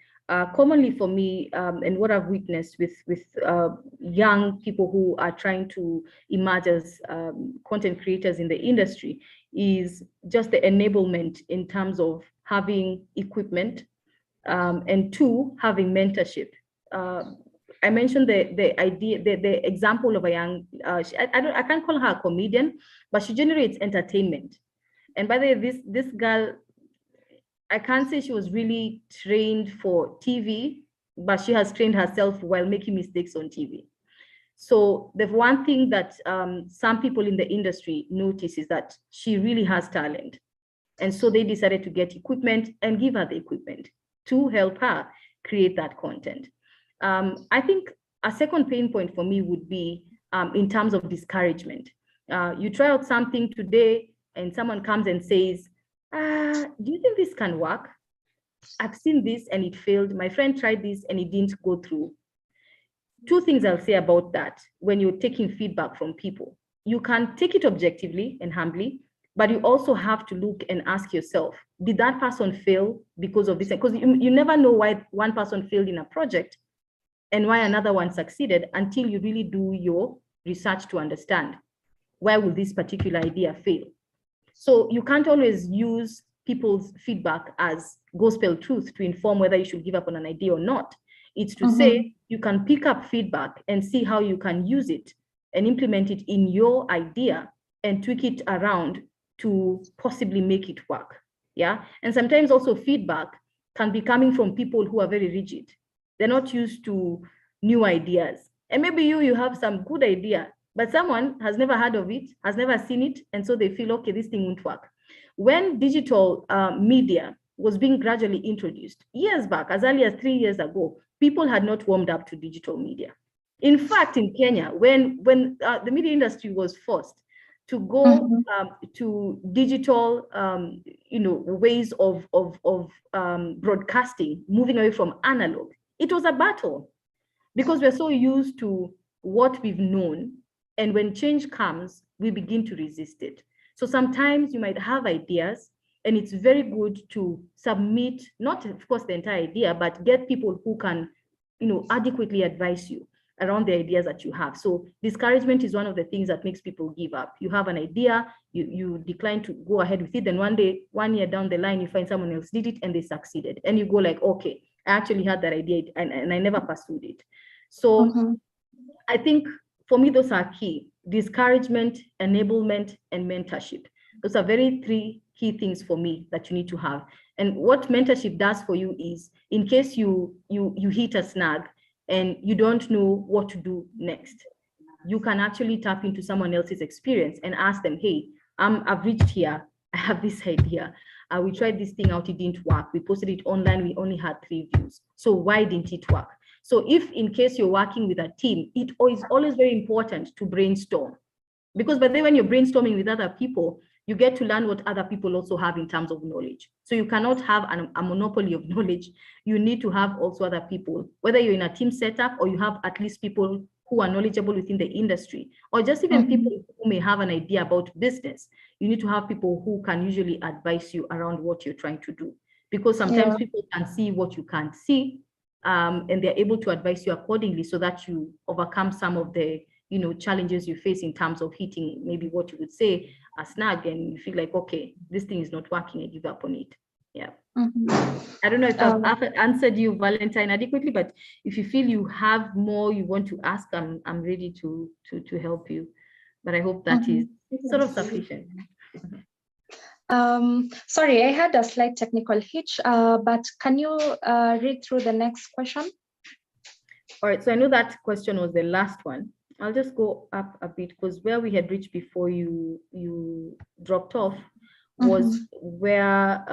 Commonly for me, and what I've witnessed with young people who are trying to emerge as content creators in the industry is just the enablement in terms of having equipment, and two, having mentorship. I mentioned the idea, the example of a young, I can't call her a comedian, but she generates entertainment. And by the way, this girl, I can't say she was really trained for TV, but she has trained herself while making mistakes on TV. So the one thing that some people in the industry notice is that she really has talent. And so they decided to get equipment and give her the equipment to help her create that content. I think a second pain point for me would be in terms of discouragement. You try out something today and someone comes and says, do you think this can work? I've seen this and it failed. My friend tried this and it didn't go through. Two things I'll say about that when you're taking feedback from people. You can take it objectively and humbly, but you also have to look and ask yourself, did that person fail because of this? Because you never know why one person failed in a project and why another one succeeded until you really do your research to understand why will this particular idea fail. So you can't always use people's feedback as gospel truth to inform whether you should give up on an idea or not. It's to say you can pick up feedback and see how you can use it and implement it in your idea and tweak it around to possibly make it work. Yeah. And sometimes also feedback can be coming from people who are very rigid. They're not used to new ideas. And maybe you have some good idea, but someone has never heard of it, has never seen it, and so they feel, okay, this thing won't work. When digital media was being gradually introduced years back, as early as 3 years ago, people had not warmed up to digital media. In fact, in Kenya, when the media industry was forced to go to digital, ways of broadcasting, moving away from analog, it was a battle because we're so used to what we've known. And when change comes, we begin to resist it. So sometimes you might have ideas and it's very good to submit, not of course the entire idea, but get people who can, adequately advise you around the ideas that you have. So discouragement is one of the things that makes people give up. You have an idea, you decline to go ahead with it. Then one day, 1 year down the line, you find someone else did it and they succeeded. And you go like, okay, I actually had that idea and I never pursued it. So I think for me, those are key: discouragement, enablement, and mentorship. Those are three key things for me that you need to have. And what mentorship does for you is, in case you hit a snag and you don't know what to do next, you can actually tap into someone else's experience and ask them, hey, I've reached here, I have this idea. We tried this thing out, it didn't work. We posted it online, we only had 3 views. So why didn't it work? So if in case you're working with a team, it is always very important to brainstorm. Because by the way, when you're brainstorming with other people, you get to learn what other people also have in terms of knowledge. So you cannot have a monopoly of knowledge. You need to have also other people, whether you're in a team setup or you have at least people who are knowledgeable within the industry, or just even people who may have an idea about business. You need to have people who can usually advise you around what you're trying to do. Because sometimes people can see what you can't see, and they're able to advise you accordingly so that you overcome some of the challenges you face in terms of hitting maybe what you would say a snag, and you feel like, okay, this thing is not working, I give up on it. Yeah. I don't know if I've answered you, Valentine, adequately, but if you feel you have more you want to ask, I'm ready to help you. But I hope that is sort of sufficient. Sorry, I had a slight technical hitch, but can you read through the next question? All right, so I know that question was the last one. I'll just go up a bit, because where we had reached before you dropped off was where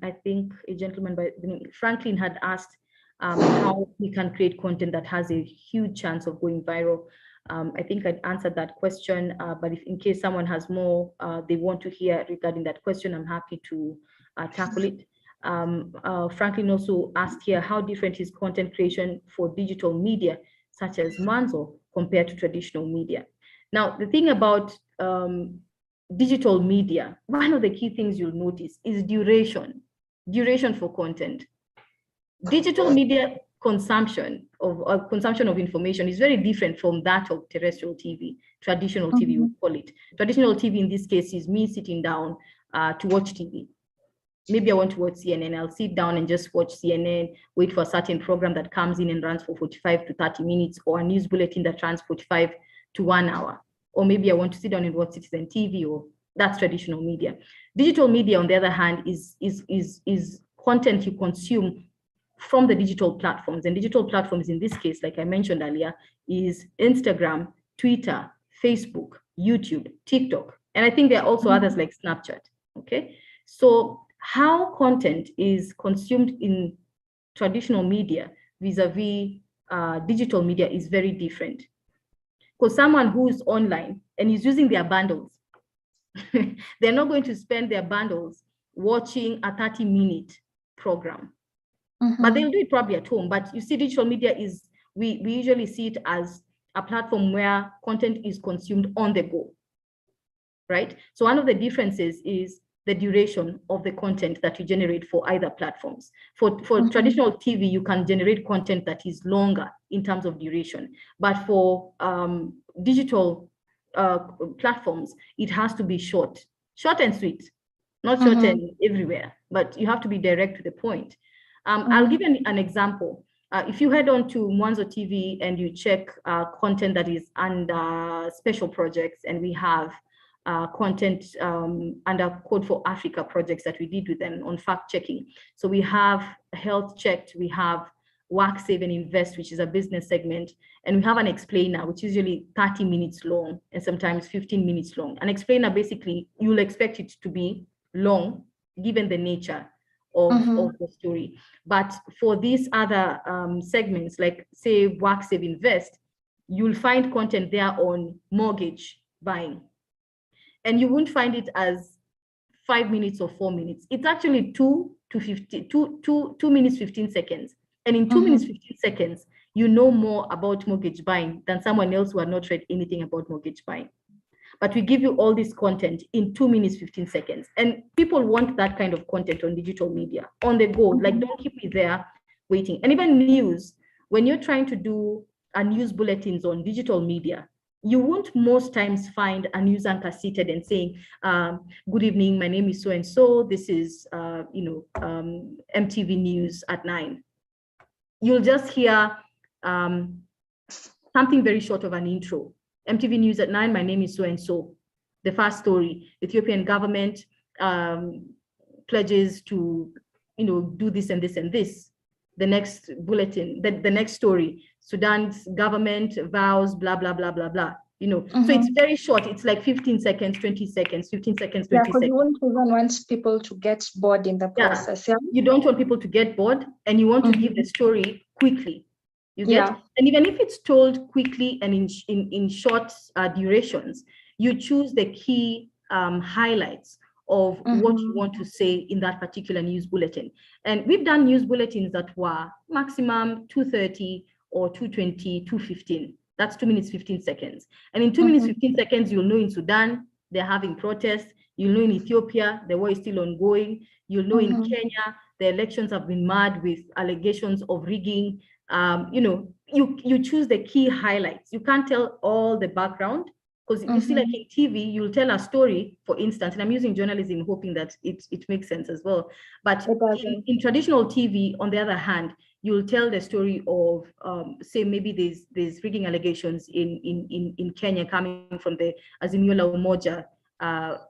I think a gentleman by the name Franklin had asked how we can create content that has a huge chance of going viral. I think I'd answered that question, but if in case someone has more they want to hear regarding that question, I'm happy to tackle it. Franklin also asked here, how different is content creation for digital media, such as Manzo, compared to traditional media? Now, the thing about digital media, one of the key things you'll notice is duration for content. Digital media consumption of information is very different from that of terrestrial TV, traditional TV, we call it. Traditional TV in this case is me sitting down to watch TV. Maybe I want to watch CNN. I'll sit down and just watch CNN, wait for a certain program that comes in and runs for 45 to 30 minutes, or a news bulletin that runs 45 to 1 hour. Or maybe I want to sit down and watch Citizen TV, or that's traditional media. Digital media, on the other hand, is content you consume from the digital platforms. And digital platforms in this case, like I mentioned earlier, is Instagram, Twitter, Facebook, YouTube, TikTok. And I think there are also others like Snapchat, okay? So how content is consumed in traditional media vis-a-vis digital media is very different. Because someone who's online and is using their bundles, they're not going to spend their bundles watching a 30-minute program. But they'll do it probably at home. But you see, digital media is, we usually see it as a platform where content is consumed on the go, right? So one of the differences is the duration of the content that you generate for either platforms. For traditional TV, you can generate content that is longer in terms of duration. But for digital platforms, it has to be short and sweet, not short and everywhere, but you have to be direct to the point. I'll give you an example. If you head on to Mwanzo TV and you check content that is under special projects, and we have content under Code for Africa projects that we did with them on fact checking. So we have Health Checked, we have Work, Save and Invest, which is a business segment, and we have an explainer, which is usually 30 minutes long and sometimes 15 minutes long. An explainer, basically, you'll expect it to be long, given the nature of the story. But for these other segments, like say Work, Save, Invest, you'll find content there on mortgage buying. And you won't find it as 5 minutes or 4 minutes. It's actually 2 minutes, 15 seconds. And in 2 minutes, 15 seconds, you know more about mortgage buying than someone else who had not read anything about mortgage buying. But we give you all this content in 2 minutes, 15 seconds. And people want that kind of content on digital media, on the go. Like, don't keep me there waiting. And even news, when you're trying to do a news bulletins on digital media, you won't most times find a news anchor seated and saying, good evening, my name is so-and-so, this is MTV News at 9. You'll just hear something very short of an intro. MTV News at 9, my name is so-and-so. The first story, Ethiopian government pledges to do this and this and this. The next bulletin, the next story, Sudan's government vows, blah, blah, blah, blah, blah. So it's very short. It's like 15 seconds, 20 seconds, 15 seconds, 20 seconds. You won't even want people to get bored in the process. Yeah. You don't want people to get bored, and you want to give the story quickly. You get, and even if it's told quickly and in short durations, you choose the key highlights of what you want to say in that particular news bulletin. And we've done news bulletins that were maximum 2:30 or 2:20, 2:15. That's 2 minutes, 15 seconds. And in 2 minutes, 15 seconds, you'll know in Sudan, they're having protests. You'll know in Ethiopia, the war is still ongoing. You'll know in Kenya, the elections have been marred with allegations of rigging. You choose the key highlights. You can't tell all the background, because you see, like in TV, you'll tell a story, for instance, and I'm using journalism hoping that it makes sense as well. But in traditional TV, on the other hand, you'll tell the story of, say, maybe there's rigging allegations in Kenya coming from the Azimio la Umoja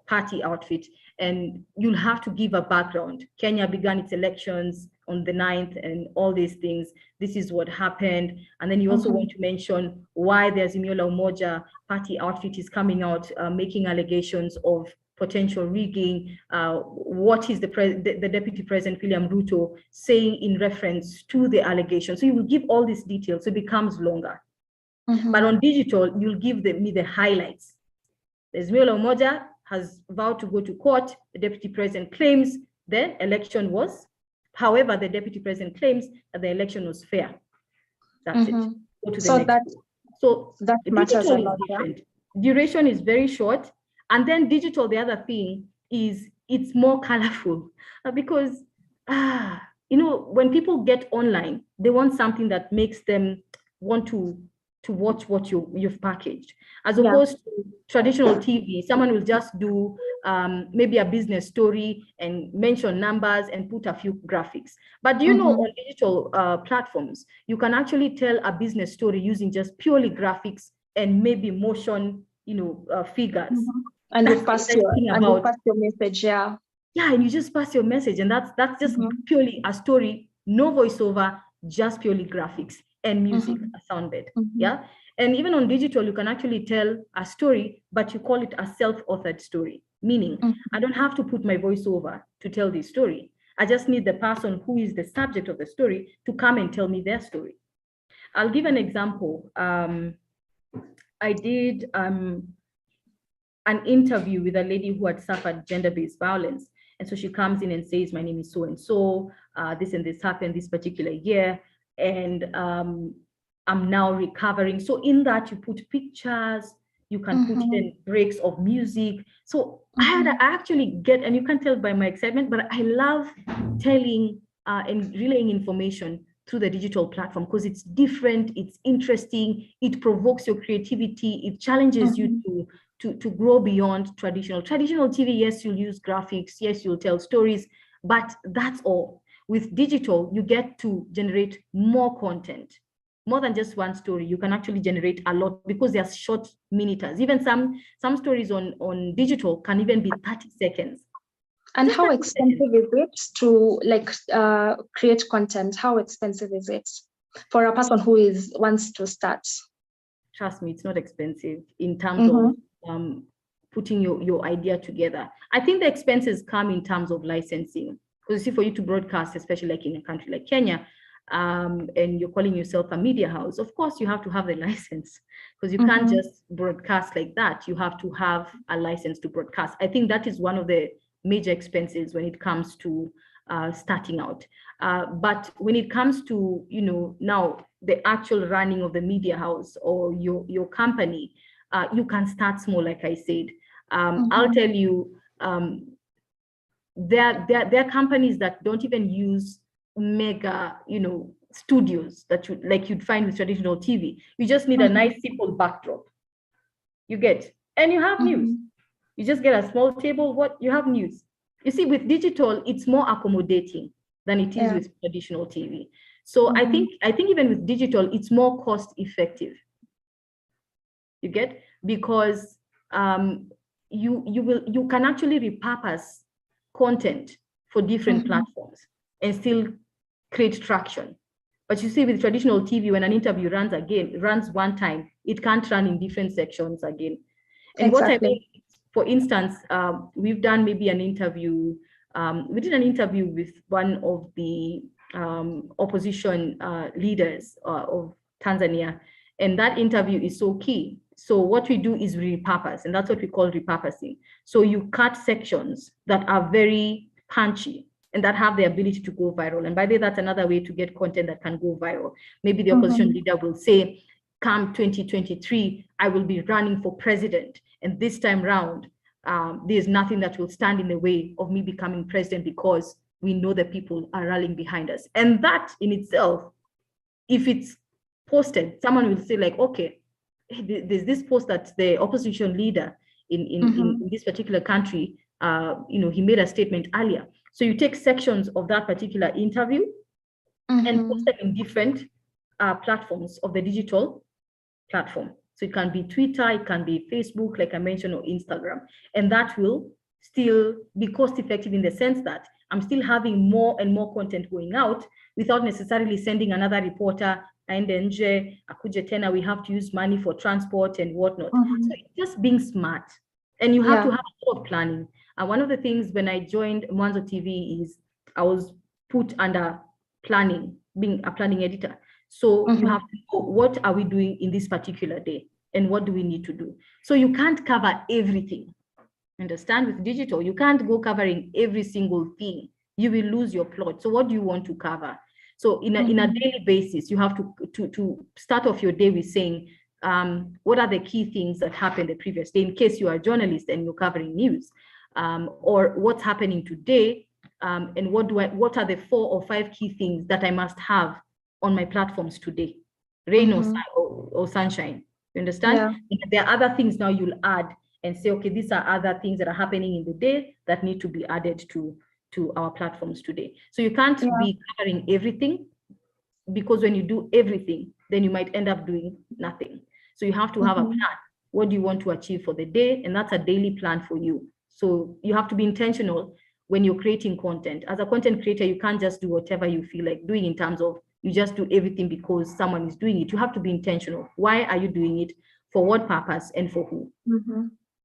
party outfit, and you'll have to give a background. Kenya began its elections on the 9th and all these things. This is what happened. And then you also want to mention why the Azimio la Umoja party outfit is coming out, making allegations of potential rigging. What is the Deputy President William Ruto saying in reference to the allegations? So you will give all these details, so it becomes longer. But on digital, you'll give me the highlights. There's Milo Moja has vowed to go to court. The deputy president claims the election was, however, the deputy president claims that the election was fair. That's it. Go to the next. So that matters a lot. Different. Duration is very short. And then digital, the other thing is it's more colorful because, when people get online, they want something that makes them want to watch what you've packaged, as opposed to traditional TV. Someone will just do maybe a business story and mention numbers and put a few graphics. But do you know, on digital platforms, you can actually tell a business story using just purely graphics and maybe motion, figures. And you pass your message, Yeah, and you just pass your message, and that's just purely a story, no voiceover, just purely graphics and music, a sound bed. Yeah. And even on digital, you can actually tell a story, but you call it a self-authored story, meaning I don't have to put my voiceover to tell this story. I just need the person who is the subject of the story to come and tell me their story. I'll give an example. I did an interview with a lady who had suffered gender-based violence. And so she comes in and says, my name is so-and-so, this and this happened this particular year, and I'm now recovering. So in that, you put pictures, you can put in breaks of music. So I actually get, and you can tell by my excitement, but I love telling and relaying information through the digital platform because it's different, it's interesting, it provokes your creativity, it challenges you to grow beyond traditional. Traditional TV, yes, you'll use graphics, yes, you'll tell stories, but that's all. With digital, you get to generate more content, more than just one story. You can actually generate a lot because they're short minutes. Even some stories on digital can even be 30 seconds. And how expensive is it to create content? How expensive is it for a person who wants to start? Trust me, it's not expensive in terms of putting your idea together. I think the expenses come in terms of licensing. Because you see, for you to broadcast, especially like in a country like Kenya, and you're calling yourself a media house, of course you have to have the license because you can't just broadcast like that. You have to have a license to broadcast. I think that is one of the major expenses when it comes to starting out. But when it comes to, now the actual running of the media house or your company, you can start small, like I said. I'll tell you, there are companies that don't even use mega, studios that you'd find with traditional TV. You just need a nice simple backdrop. You get, and you have news. You just get a small table, you have news. You see, with digital, it's more accommodating than it is with traditional TV. So I think even with digital, it's more cost effective. You get, because you can actually repurpose content for different platforms and still create traction. But you see, with traditional TV, when an interview runs one time, it can't run in different sections again. And what I mean, for instance, we've done maybe an interview. We did an interview with one of the opposition leaders of Tanzania, and that interview is so key. So what we do is repurpose, and that's what we call repurposing. So you cut sections that are very punchy and that have the ability to go viral. And by the way, that's another way to get content that can go viral. Maybe the opposition leader will say, come 2023, I will be running for president. And this time round, there's nothing that will stand in the way of me becoming president because we know that people are rallying behind us. And that in itself, if it's posted, someone will say like, okay, there's this post that the opposition leader in this particular country, he made a statement earlier. So you take sections of that particular interview and post them in different platforms of the digital platform. So it can be Twitter, it can be Facebook, like I mentioned, or Instagram. And that will still be cost effective in the sense that I'm still having more and more content going out without necessarily sending another reporter, and then akuje tena, we have to use money for transport and whatnot. So it's just being smart. And you have to have a lot of planning. One of the things when I joined Mwanzo TV is I was put under planning, being a planning editor. So you have to know, what are we doing in this particular day and what do we need to do? So you can't cover everything. Understand? With digital, you can't go covering every single thing. You will lose your plot. So what do you want to cover? So in a daily basis, you have to start off your day with saying, what are the key things that happened the previous day, in case you are a journalist and you're covering news, or what's happening today, and what are the 4 or 5 key things that I must have on my platforms today, rain or sunshine. You understand? Yeah. There are other things now you'll add and say, okay, these are other things that are happening in the day that need to be added to our platforms today. So you can't be covering everything, because when you do everything, then you might end up doing nothing. So you have to have a plan. What do you want to achieve for the day? And that's a daily plan for you. So you have to be intentional when you're creating content. As a content creator, you can't just do whatever you feel like doing, in terms of you just do everything because someone is doing it. You have to be intentional. Why are you doing it? For what purpose and for who?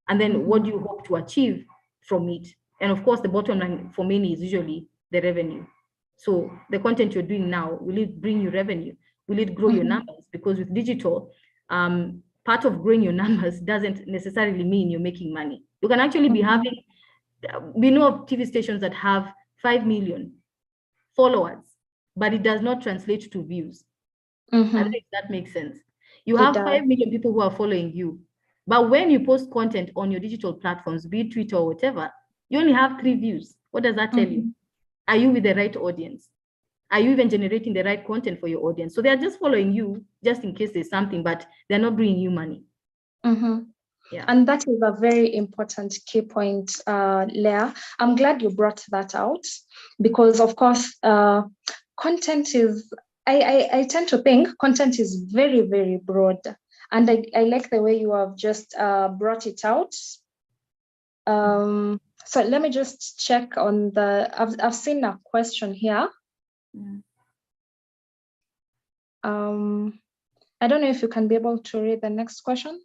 And then what do you hope to achieve from it? And of course, the bottom line for many is usually the revenue. So the content you're doing now, will it bring you revenue? Will it grow your numbers? Because with digital, part of growing your numbers doesn't necessarily mean you're making money. You can actually be having, we know of TV stations that have 5 million followers, but it does not translate to views. I don't know if that makes sense. You have 5 million people who are following you, but when you post content on your digital platforms, be it Twitter or whatever, you only have 3 views. What does that tell you? Are you with the right audience? Are you even generating the right content for your audience? So they're just following you just in case there's something, but they're not bringing you money. Yeah. And that is a very important key point, Leah. I'm glad you brought that out, because of course, content is, I tend to think content is very, very broad. And I like the way you have just brought it out. So let me just check on I've seen a question here. I don't know if you can be able to read the next question.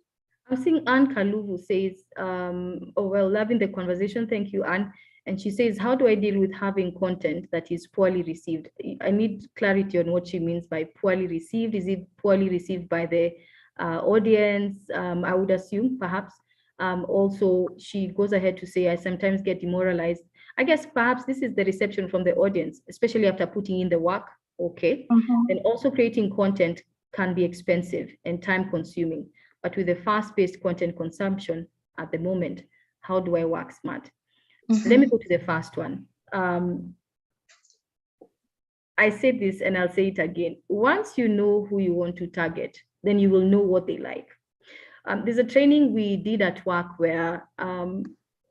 I'm seeing Anne Kaluvu says, oh, well, loving the conversation. Thank you, Anne. And she says, how do I deal with having content that is poorly received? I need clarity on what she means by poorly received. Is it poorly received by the audience? I would assume, perhaps. Also, she goes ahead to say, I sometimes get demoralized. I guess perhaps this is the reception from the audience, especially after putting in the work. Okay. And also creating content can be expensive and time consuming. But with the fast-paced content consumption at the moment, how do I work smart? Let me go to the first one. I said this and I'll say it again. Once you know who you want to target, then you will know what they like. There's a training we did at work where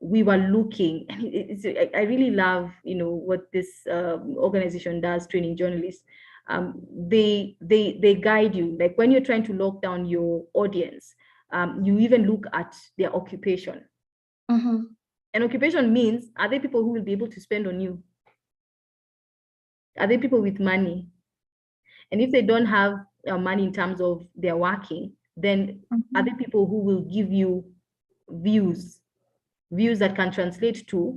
we were looking, and I really love, what this organization does, training journalists. They guide you, like when you're trying to lock down your audience, you even look at their occupation. And occupation means, are there people who will be able to spend on you? Are there people with money? And if they don't have money in terms of their working, then are there people who will give you views that can translate to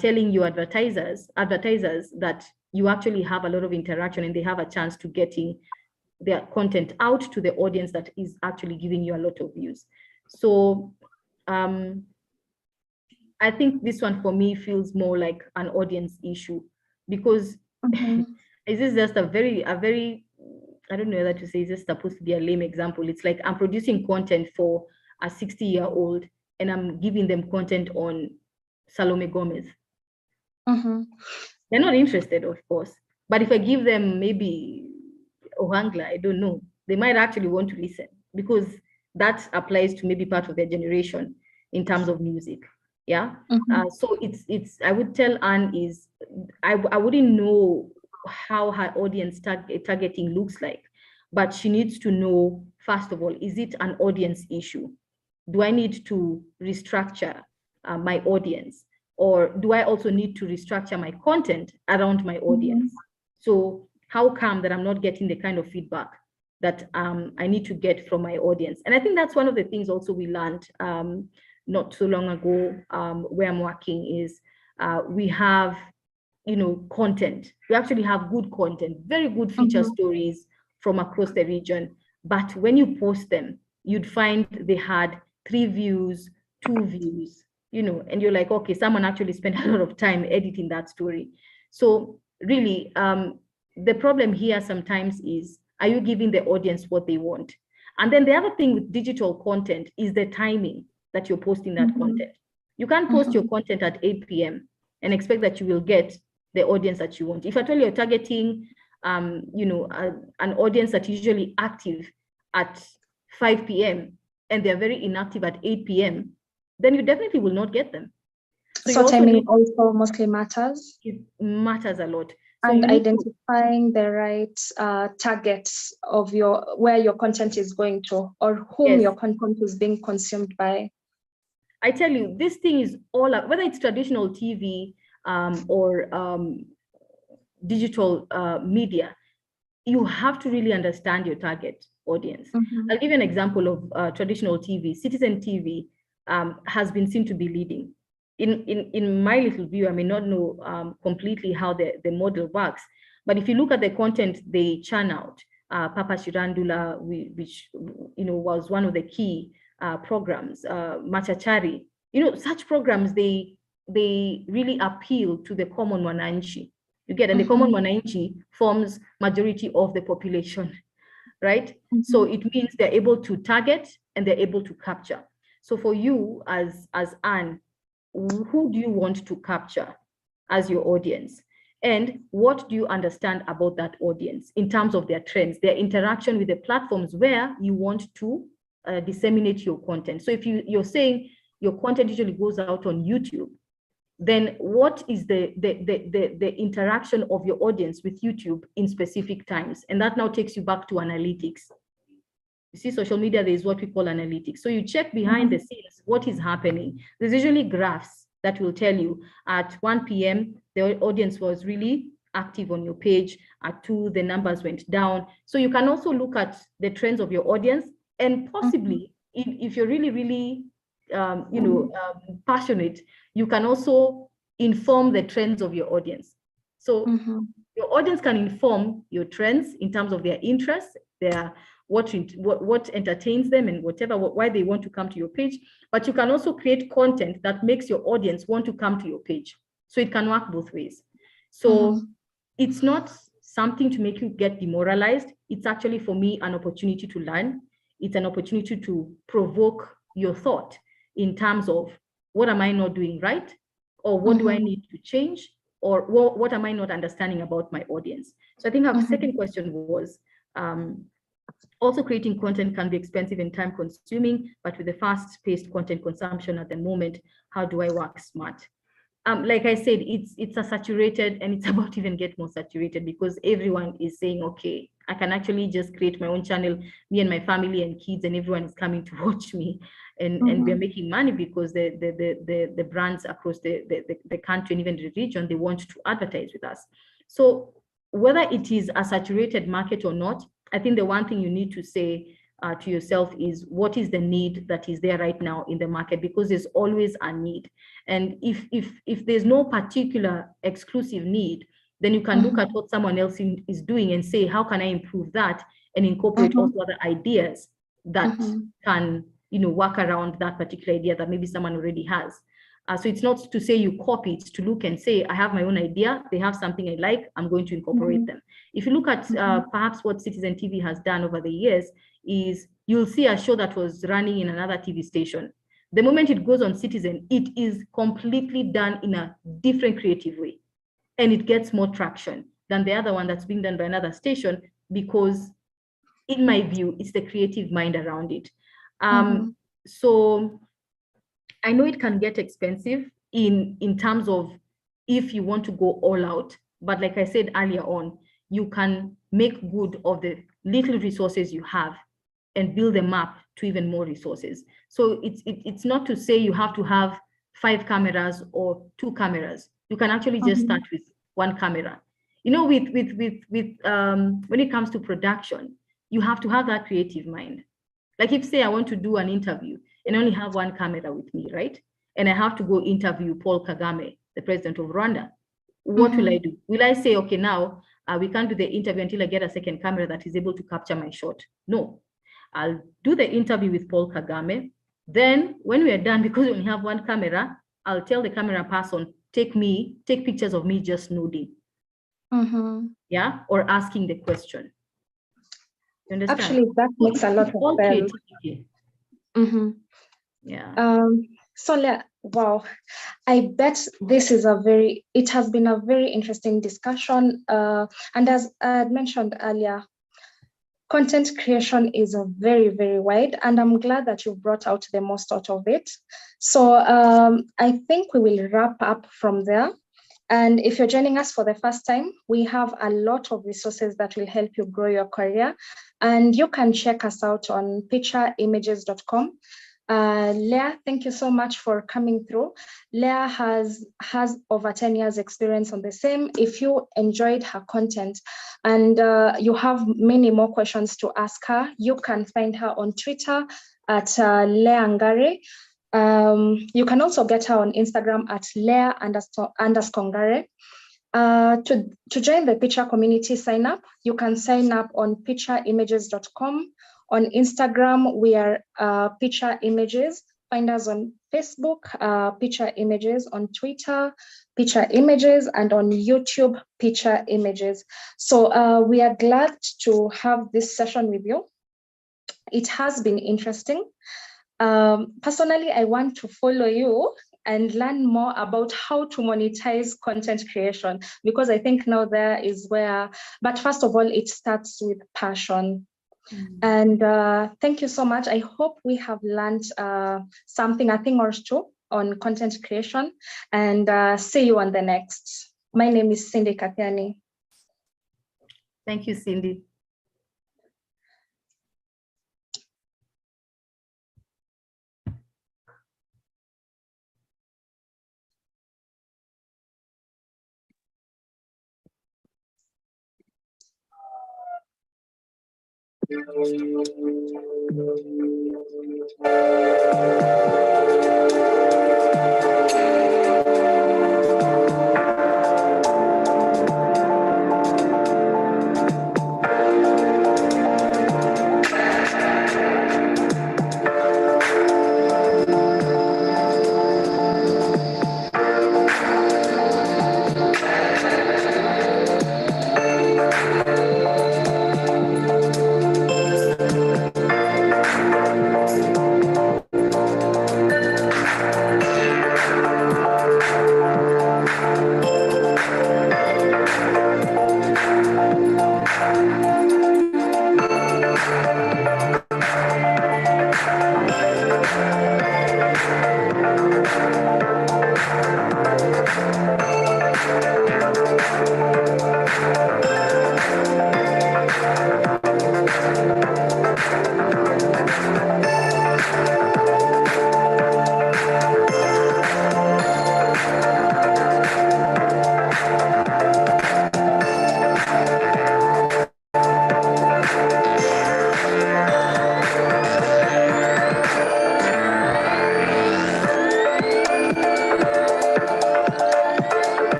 telling your advertisers that you actually have a lot of interaction and they have a chance to getting their content out to the audience that is actually giving you a lot of views. So I think this one for me feels more like an audience issue, because this is just a very, I don't know whether to say it's just supposed to be a lame example. It's like I'm producing content for a 60-year-old and I'm giving them content on Salome Gomez. They're not interested, of course. But if I give them maybe Ohangla, I don't know, they might actually want to listen, because that applies to maybe part of their generation in terms of music. Yeah. So it's I would tell Anne is I wouldn't know how her audience targeting looks like, but she needs to know, first of all, is it an audience issue? Do I need to restructure my audience, or do I also need to restructure my content around my audience? So how come that I'm not getting the kind of feedback that I need to get from my audience? And I think that's one of the things also we learned not so long ago where I'm working is we have, content. We actually have good content, very good feature stories from across the region. But when you post them, you'd find they had 3 views, 2 views, you know, and you're like, okay, someone actually spent a lot of time editing that story. So really, the problem here sometimes is, are you giving the audience what they want? And then the other thing with digital content is the timing that you're posting that content. You can't post your content at 8 p.m. and expect that you will get the audience that you want. If at all you're targeting, you know, an audience that's usually active at 5 p.m. and they're very inactive at 8 p.m., then you definitely will not get them. So timing also mostly matters? It matters a lot. So and identifying the right targets of where your content is going to, or whom your content is being consumed by. I tell you, this thing is all, whether it's traditional TV or digital media, you have to really understand your target audience. I'll give you an example of traditional TV. Citizen TV has been seen to be leading. In my little view, I may not know completely how the model works, but if you look at the content they churn out, Papa Shirandula, which you know was one of the key programs, Machachari, you know, such programs, they really appeal to the common wananchi. You get, and the common wananchi forms majority of the population, right? So it means they're able to target and they're able to capture. So for you as Anne, who do you want to capture as your audience? And what do you understand about that audience in terms of their trends, their interaction with the platforms where you want to disseminate your content? So if you're saying your content usually goes out on YouTube, then what is the interaction of your audience with YouTube in specific times? And that now takes you back to analytics. You see, social media, there is what we call analytics. So you check behind the scenes, what is happening. There's usually graphs that will tell you at 1 p.m., the audience was really active on your page. At 2, the numbers went down. So you can also look at the trends of your audience, and possibly, if you're really, really, passionate, you can also inform the trends of your audience. So your audience can inform your trends in terms of their interests, what entertains them, and why they want to come to your page. But you can also create content that makes your audience want to come to your page. So it can work both ways. So it's not something to make you get demoralized. It's actually, for me, an opportunity to learn. It's an opportunity to provoke your thought in terms of, what am I not doing right? Or what do I need to change? Or what am I not understanding about my audience? So I think our second question was, also creating content can be expensive and time consuming, but with the fast-paced content consumption at the moment, how do I work smart? Like I said, it's a saturated, and it's about to even get more saturated, because everyone is saying, okay, I can actually just create my own channel, me and my family and kids, and everyone is coming to watch me, and we're making money because the brands across the country and even the region, they want to advertise with us. So whether it is a saturated market or not, I think the one thing you need to say to yourself is, what is the need that is there right now in the market? Because there's always a need. And if there's no particular exclusive need, then you can look at what someone else is doing and say, how can I improve that, and incorporate also other ideas that can, work around that particular idea that maybe someone already has. So it's not to say you copy, it's to look and say, I have my own idea, they have something I like, I'm going to incorporate them. If you look at perhaps what Citizen TV has done over the years, is you'll see a show that was running in another TV station. The moment it goes on Citizen, it is completely done in a different creative way. And it gets more traction than the other one that's being done by another station, because in my view, it's the creative mind around it. So I know it can get expensive in terms of if you want to go all out, but like I said earlier on, you can make good of the little resources you have and build them up to even more resources. So it's not to say you have to have 5 cameras or 2 cameras. You can actually just start with 1 camera. With when it comes to production, you have to have that creative mind. Like if, say, I want to do an interview and only have 1 camera with me, right? And I have to go interview Paul Kagame, the president of Rwanda. What will I do? Will I say, okay, now We can't do the interview until I get a second camera that is able to capture my shot. No, I'll do the interview with Paul Kagame. Then when we are done, because we only have one camera, I'll tell the camera person, take pictures of me just nodding. Yeah, or asking the question. You understand? Actually, that makes a lot of sense. Yeah. So Leah, wow, I bet this is it has been a very interesting discussion. And as I had mentioned earlier, content creation is a very, very wide, and I'm glad that you brought out the most out of it. So I think we will wrap up from there. And if you're joining us for the first time, we have a lot of resources that will help you grow your career. And you can check us out on pichaimages.com. Leah, thank you so much for coming through. Leah has over 10 years experience on the same. If you enjoyed her content and you have many more questions to ask her, you can find her on Twitter at Leah Ngari. You can also get her on Instagram at Leah_Ngari. To join the Picha community sign up, you can sign up on pichaimages.com. On Instagram, we are Picha Images. Find us on Facebook, Picha Images, on Twitter, Picha Images, and on YouTube, Picha Images. So we are glad to have this session with you. It has been interesting. Personally, I want to follow you and learn more about how to monetize content creation, because I think now there is where, but first of all, it starts with passion. And thank you so much. I hope we have learned something, a thing or two on content creation, and see you on the next. My name is Cindy Kathiani. Thank you, Cindy. Thank you.